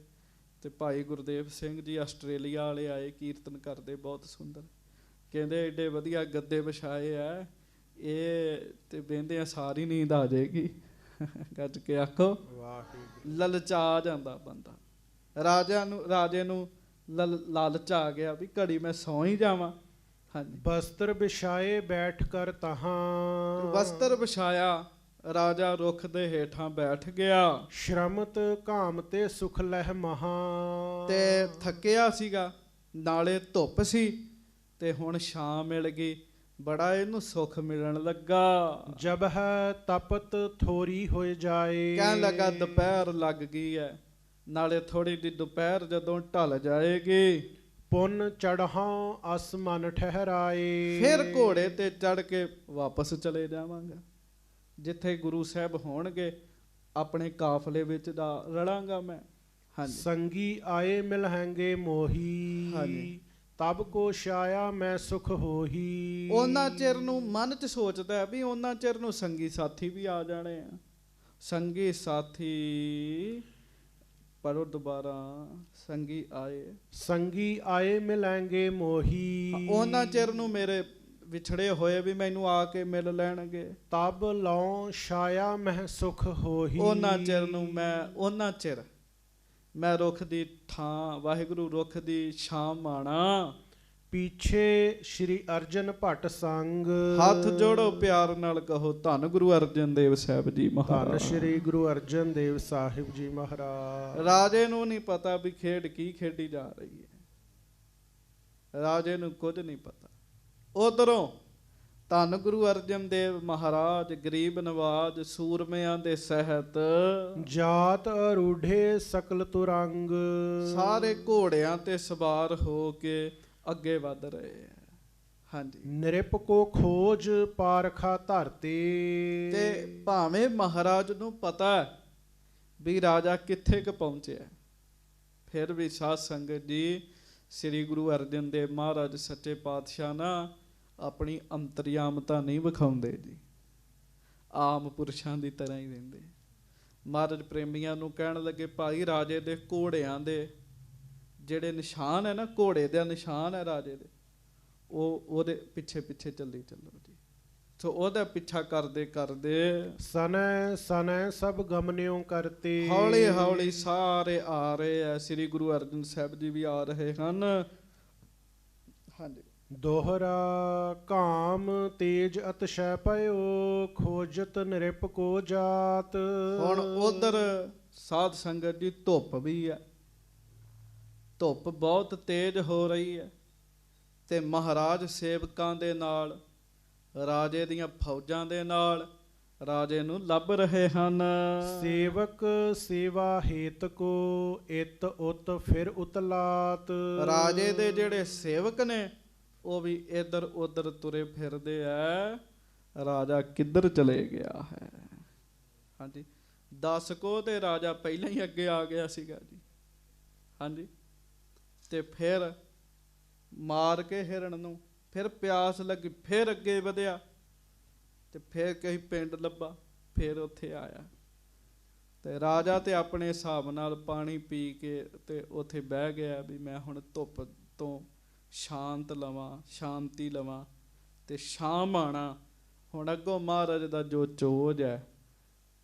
ਤੇ ਭਾਈ ਗੁਰਦੇਵ ਸਿੰਘ ਜੀ ਆਸਟ੍ਰੇਲੀਆ ਵਾਲੇ ਆਏ, ਕੀਰਤਨ ਕਰਦੇ ਬਹੁਤ ਸੁੰਦਰ। ਕਹਿੰਦੇ ਏਡੇ ਵਧੀਆ ਗੱਦੇ ਵਿਛਾਏ ਆ, ਇਹ ਤੇ ਬਹਿੰਦੇ ਆ ਸਾਰੀ ਨੀਂਦ ਆ ਜਾਏਗੀ। ਗੱਜ ਕੇ ਆਖੋ ਵਾਹਿਗੁਰੂ। ਲਲਚਾ ਜਾਂਦਾ ਬੰਦਾ। ਰਾਜੇ ਨੂੰ ਲਾਲਚ ਆ ਗਿਆ ਵੀ ਘੜੀ ਮੈਂ ਸੌਂ ਹੀ ਜਾਵਾਂ। ਹਾਂਜੀ, ਬਸਤਰ ਵਿਛਾਏ ਬੈਠ ਕਰ ਤਹਾਂ, ਬਸਤਰ ਵਿਛਾਇਆ, ਰਾਜਾ ਰੁੱਖ ਦੇ ਹੇਠਾਂ ਬੈਠ ਗਿਆ। ਸ਼ਰਮਤ ਘਾਮ ਤੇ ਸੁਖ ਲਹਿ ਮਹਾ, ਤੇ ਥੱਕਿਆ ਸੀਗਾ, ਨਾਲੇ ਧੁੱਪ ਸੀ ਤੇ ਹੁਣ ਛਾਂ ਮਿਲ ਗਈ ਬੜਾ ਇਹਨੂੰ ਸੁੱਖ ਮਿਲਣ ਲੱਗਾ। ਜਬ ਹੈ ਤਪਤ ਥੋਰੀ ਹੋਏ ਜਾਏ। ਕਹਿਣ ਲੱਗਾ ਦੁਪਹਿਰ ਲੱਗ ਗਈ ਹੈ, ਨਾਲੇ ਥੋੜੀ ਜਿਹੀ ਦੁਪਹਿਰ ਜਦੋਂ ਢਲ ਜਾਏਗੀ, ਪੁੰਨ ਚੜ੍ਹਾਂ ਅਸਮਨ ਠਹਿਰਾਏ। ਫਿਰ ਘੋੜੇ ਤੇ ਚੜ ਕੇ ਵਾਪਸ ਚਲੇ ਜਾਵਾਂਗਾ, ਜਿੱਥੇ ਗੁਰੂ ਸਾਹਿਬ ਹੋਣਗੇ ਆਪਣੇ ਕਾਫਲੇ ਵਿੱਚ ਦਾ ਰਲਾਂਗਾ ਮੈਂ। ਹਾਂਜੀ, ਸੰਗੀ ਆਏ ਮਿਲਹਾਂਗੇ ਮੋਹੀ। ਹਾਂਜੀ, ਤਬ ਕੋ ਛਾਇਆ ਮੈਂ ਸੁਖ ਹੋਹੀ। ਉਹਨਾਂ ਚਿਰ ਨੂੰ ਮਨ 'ਚ ਸੋਚਦਾ ਵੀ ਉਹਨਾਂ ਚਿਰ ਨੂੰ ਸੰਗੀ ਸਾਥੀ ਵੀ ਆ ਜਾਣੇ ਆ। ਸੰਗੀ ਸਾਥੀ ਪੜੋ ਦੁਬਾਰਾ, ਸੰਗੀ ਆਏ। ਸੰਗੀ ਆਏ ਮਿਲਾਂਗੇ ਮੋਹੀ। ਉਹਨਾਂ ਚਿਰ ਨੂੰ ਮੇਰੇ ਵਿਛੜੇ ਹੋਏ ਵੀ ਮੈਨੂੰ ਆ ਕੇ ਮਿਲ ਲੈਣਗੇ। ਤਬ ਲਉ ਛਾਇਆ ਮਹਿ ਸੁਖ ਹੋਹੀ। ਉਹਨਾਂ ਚਿਰ ਨੂੰ ਉਹਨਾਂ ਚਿਰ ਮੈਂ ਰੁੱਖ ਦੀ ਥਾਂ, ਵਾਹਿਗੁਰੂ ਰੁੱਖ ਦੀ ਛਾਂ ਮਾਣਾ। ਪਿੱਛੇ ਸ਼੍ਰੀ ਅਰਜਨ ਭੱਟ ਸੰਗ। ਹੱਥ ਜੋੜੋ ਪਿਆਰ ਨਾਲ ਕਹੋ ਧੰਨ ਗੁਰੂ ਅਰਜਨ ਦੇਵ ਸਾਹਿਬ ਜੀ ਮਹਾਰਾਜ। ਧੰਨ ਸ਼੍ਰੀ ਗੁਰੂ ਅਰਜਨ ਦੇਵ ਸਾਹਿਬ ਜੀ ਮਹਾਰਾਜ। ਰਾਜੇ ਨੂੰ ਨਹੀਂ ਪਤਾ ਵੀ ਖੇਡ ਕੀ ਖੇਡੀ ਜਾ ਰਹੀ ਹੈ, ਰਾਜੇ ਨੂੰ ਕੁਝ ਨਹੀਂ ਪਤਾ। ਉਧਰੋਂ ਧੰਨ ਗੁਰੂ ਅਰਜਨ ਦੇਵ ਮਹਾਰਾਜ ਗਰੀਬ ਨਵਾਜ ਸੂਰਮਿਆਂ ਦੇ ਸਹਿਤ ਜਾਤ ਅਰੂਢੇ ਸਕਲ ਤੁਰੰਗ। ਸਾਰੇ ਘੋੜਿਆਂ ਤੇ ਸਵਾਰ ਹੋ ਕੇ ਅੱਗੇ ਵੱਧ ਰਹੇ ਆ। ਹਾਂਜੀ, ਨਿਰਪ ਕੋ ਖੋਜ ਪਾਰਖਾ ਧਰਤੇ। ਤੇ ਭਾਵੇਂ ਮਹਾਰਾਜ ਨੂੰ ਪਤਾ ਵੀ ਰਾਜਾ ਕਿੱਥੇ ਕੁ ਪਹੁੰਚਿਆ, ਫਿਰ ਵੀ ਸਾਧ ਸੰਗਤ ਜੀ ਸ੍ਰੀ ਗੁਰੂ ਅਰਜਨ ਦੇਵ ਮਹਾਰਾਜ ਸੱਚੇ ਪਾਤਸ਼ਾਹ ਨਾ ਆਪਣੀ ਅੰਤਰਯਾਮਤਾ ਨਹੀਂ ਵਿਖਾਉਂਦੇ ਜੀ, ਆਮ ਪੁਰਸ਼ਾਂ ਦੀ ਤਰ੍ਹਾਂ ਹੀ ਰਹਿੰਦੇ। ਮਹਾਰਾਜ ਪ੍ਰੇਮੀਆਂ ਨੂੰ ਕਹਿਣ ਲੱਗੇ, ਭਾਈ ਰਾਜੇ ਦੇ ਘੋੜਿਆਂ ਦੇ ਜਿਹੜੇ ਨਿਸ਼ਾਨ ਹੈ ਨਾ, ਘੋੜੇ ਦਾ ਨਿਸ਼ਾਨ ਹੈ ਰਾਜੇ ਦੇ, ਉਹਦੇ ਪਿੱਛੇ ਪਿੱਛੇ ਚੱਲੀ ਚੱਲੋ ਜੀ। ਸੋ ਉਹਦਾ ਪਿੱਛਾ ਕਰਦੇ ਕਰਦੇ ਸਨੈ ਸਨੈ ਸਭ ਗਮਨਿਓ ਕਰਤੇ। ਹੌਲੀ ਹੌਲੀ ਸਾਰੇ ਆ ਰਹੇ ਆ। ਸ੍ਰੀ ਗੁਰੂ ਅਰਜਨ ਸਾਹਿਬ ਜੀ ਵੀ ਆ ਰਹੇ ਹਨ। ਹਾਂਜੀ, ਦੋਹਰਾ ਕਾਮ ਤੇਜ ਅਤਸ਼ੈ ਪਇਓ ਖੋਜਤ ਨਿਰਪ ਕੋ ਜਾਤ। ਹੁਣ ਉਧਰ ਸਾਧ ਸੰਗਤ ਜੀ ਧੁੱਪ ਵੀ ਹੈ, ਧੁੱਪ ਬਹੁਤ ਤੇਜ਼ ਹੋ ਰਹੀ ਹੈ ਤੇ ਮਹਾਰਾਜ ਸੇਵਕਾਂ ਦੇ ਨਾਲ, ਰਾਜੇ ਦੀਆਂ ਫੌਜਾਂ ਦੇ ਨਾਲ ਰਾਜੇ ਨੂੰ ਲੱਭ ਰਹੇ ਹਨ। ਸੇਵਕ ਸੇਵਾ ਹੇਤ ਕੋ ਇਤ ਉਤ ਫਿਰ ਉਤਲਾਤ। ਰਾਜੇ ਦੇ ਜਿਹੜੇ ਸੇਵਕ ਨੇ ਉਹ ਵੀ ਇੱਧਰ ਉੱਧਰ ਤੁਰੇ ਫਿਰਦੇ ਆ, ਰਾਜਾ ਕਿੱਧਰ ਚਲੇ ਗਿਆ ਹੈ। ਹਾਂਜੀ, 10 ਕੋ ਤੇ ਰਾਜਾ ਪਹਿਲਾਂ ਹੀ ਅੱਗੇ ਆ ਗਿਆ ਸੀਗਾ ਜੀ। ਹਾਂਜੀ, ਤੇ ਫਿਰ ਮਾਰ ਕੇ ਹਿਰਨ ਨੂੰ, ਫਿਰ ਪਿਆਸ ਲੱਗੀ, ਫਿਰ ਅੱਗੇ ਵਧਿਆ ਤੇ ਫਿਰ ਕਈ ਪਿੰਡ ਲੱਭਾ, ਫਿਰ ਉੱਥੇ ਆਇਆ ਤੇ ਰਾਜਾ ਤੇ ਆਪਣੇ ਹਿਸਾਬ ਨਾਲ ਪਾਣੀ ਪੀ ਕੇ ਤੇ ਉੱਥੇ ਬਹਿ ਗਿਆ ਵੀ ਮੈਂ ਹੁਣ ਧੁੱਪ ਤੋਂ ਸ਼ਾਂਤ ਲਵਾਂ, ਸ਼ਾਂਤੀ ਲਵਾਂ ਤੇ ਸ਼ਾਮ ਆਣਾ। ਹੁਣ ਅੱਗੋਂ ਮਹਾਰਾਜ ਦਾ ਜੋ ਚੋਜ ਹੈ,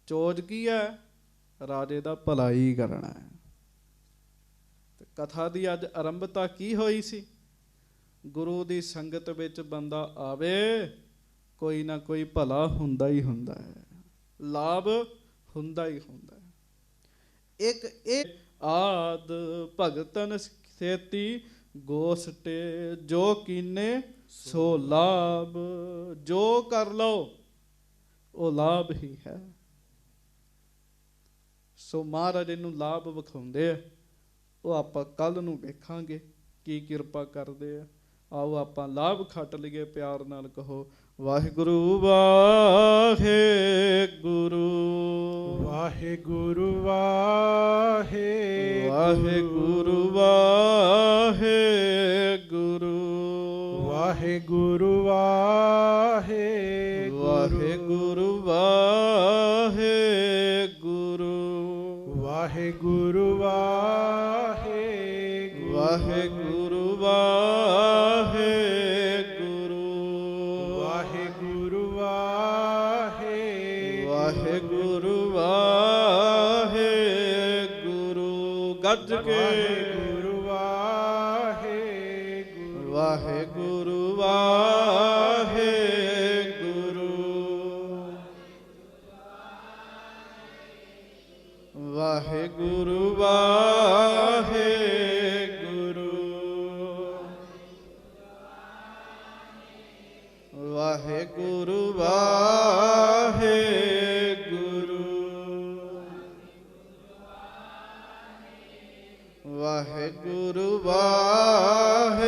ਚੋਜ ਕੀ ਹੈ? ਰਾਜੇ ਦਾ ਭਲਾਈ ਕਰਨਾ ਹੈ। ਤੇ ਕਥਾ ਦੀ ਅੱਜ ਆਰੰਭਤਾ ਕੀ ਹੋਈ ਸੀ? ਗੁਰੂ ਦੀ ਸੰਗਤ ਵਿੱਚ ਬੰਦਾ ਆਵੇ, ਕੋਈ ਨਾ ਕੋਈ ਭਲਾ ਹੁੰਦਾ ਹੀ ਹੁੰਦਾ ਹੈ, ਲਾਭ ਹੁੰਦਾ ਹੀ ਹੁੰਦਾ ਹੈ। ਇੱਕ ਆਦ ਭਗਤਨ ਸੇਤੀ ਗੋਸਟੇ ਜੋ ਕੀਨੇ ਸੋ ਲਾਭ। ਜੋ ਕਰ ਲਓ ਉਹ ਲਾਭ ਹੀ ਹੈ। ਸੋ ਮਹਾਰਾਜ ਨੂੰ ਲਾਭ ਵਿਖਾਉਂਦੇ ਆ, ਉਹ ਆਪਾਂ ਕੱਲ ਨੂੰ ਵੇਖਾਂਗੇ ਕੀ ਕਿਰਪਾ ਕਰਦੇ ਆ। ਆਓ ਆਪਾਂ ਲਾਭ ਖੱਟ ਲਈਏ, ਪਿਆਰ ਨਾਲ ਕਹੋ ਵਾਹਿਗੁਰੂ ਵਾਹਿਗੁਰੂ ਵਾਹਿਗੁਰੂ ਵਾਹਿ ਵਾਹਿਗੁਰੂ ਵਾਹਿਗੁਰੂ ਵਾਹਿਗੁਰੂ ਵਾਹਿ ਵਾਹਿਗੁਰੂ ਵਾਹਿਗੁਰੂ ਵਾਹਿਗੁਰੂ ਵਾਹਿ ਵਾਹਿਗੁਰੂ ਵਾਹਿਗੁਰੂ ਵਾਹਿਗੁਰੂ ਵਾਹਿ ਵਾਹਿਗੁਰੂ ਵਾਹਿਗੁਰੂ। ਗੱਜ ਕੇ ਵਾਹਿਗੁਰੂ ਵਾਹਿਗੁਰੂ ਵਾਹਿਗੁਰੂ ਵਾਹਿਗੁਰੂ ਵਾਹਿਗੁਰੂ ਵਾਹਿਗੁਰੂ ਵਾਹਿਗੁਰੂ ਵਾਹਿਗੁਰੂ ਵਾਹਿਗੁਰੂ ਵਾਹਿਗੁਰੂ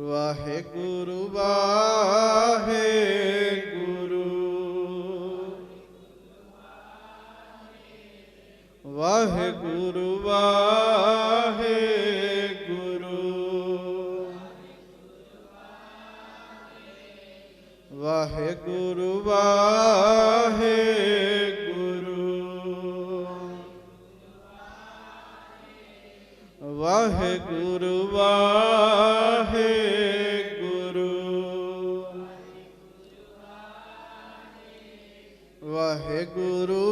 ਵਾਹਿਗੁਰੂ ਵਾਹਿਗੁਰੂ ਵਾਹਿਗੁਰੂ ਵਾਹਿਗੁਰੂ ਵਾਹਿਗੁਰੂ ਵਾਹਿਗੁਰੂ ਵਾਹਿਗੁਰੂ ਵਾਹਿਗੁਰੂ ਵਾਹਿਗੁਰੂ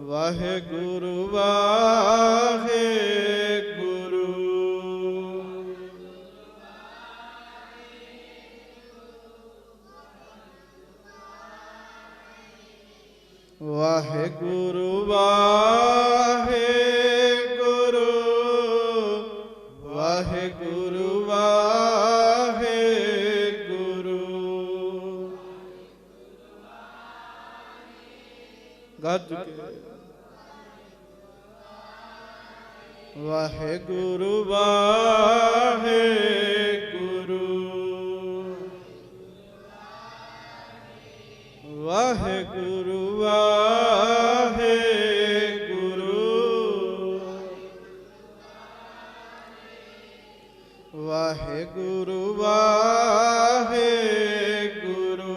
ਵਾਹਿਗੁਰੂ ਵਾਹਿਗੁਰੂ ਵਾਹਿਗੁਰੂ ਵਾਹਿਗੁਰੂ ਗੱਜ ਕੇ ਵਾਹਿਗੁਰੂ ਵਾਹਿਗੁਰੂ ਵਾਹਿਗੁਰੂ ਵਾਹਿਗੁਰੂ ਵਾਹਿਗੁਰੂ ਵਾਹਿਗੁਰੂ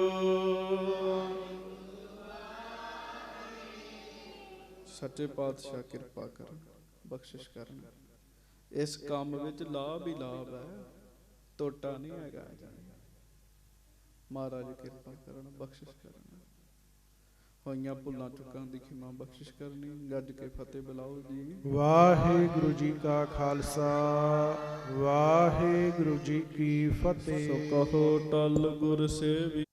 ਸੱਚੇ ਪਾਤਸ਼ਾਹ ਕਿਰਪਾ ਕਰਨ ਬਖਸ਼ਿਸ਼ ਕਰਨ। ਇਸ ਕੰਮ ਵਿੱਚ ਲਾਭ ਹੀ ਲਾਭ ਹੈ, ਤੋਟਾ ਨਹੀਂ ਹੈਗਾ। ਮਹਾਰਾਜ ਕਿਰਪਾ ਕਰਨ ਬਖਸ਼ਿਸ਼ ਕਰਨ। ਹੋਈਆਂ ਭੁੱਲਾਂ ਚੁੱਕਾਂ ਦੀ ਖਿਮਾ ਬਖਸ਼ਿਸ਼ ਕਰਨੀ। ਗੱਜ ਕੇ ਫਤਿਹ ਬੁਲਾਓ ਜੀ। ਵਾਹਿਗੁਰੂ ਜੀ ਕਾ ਖਾਲਸਾ ਵਾਹਿਗੁਰੂ ਜੀ ਕੀ ਫਤਿਹ। ਸੋ ਕਹੋ ਟਲ ਗੁਰ ਸੇਵੀ।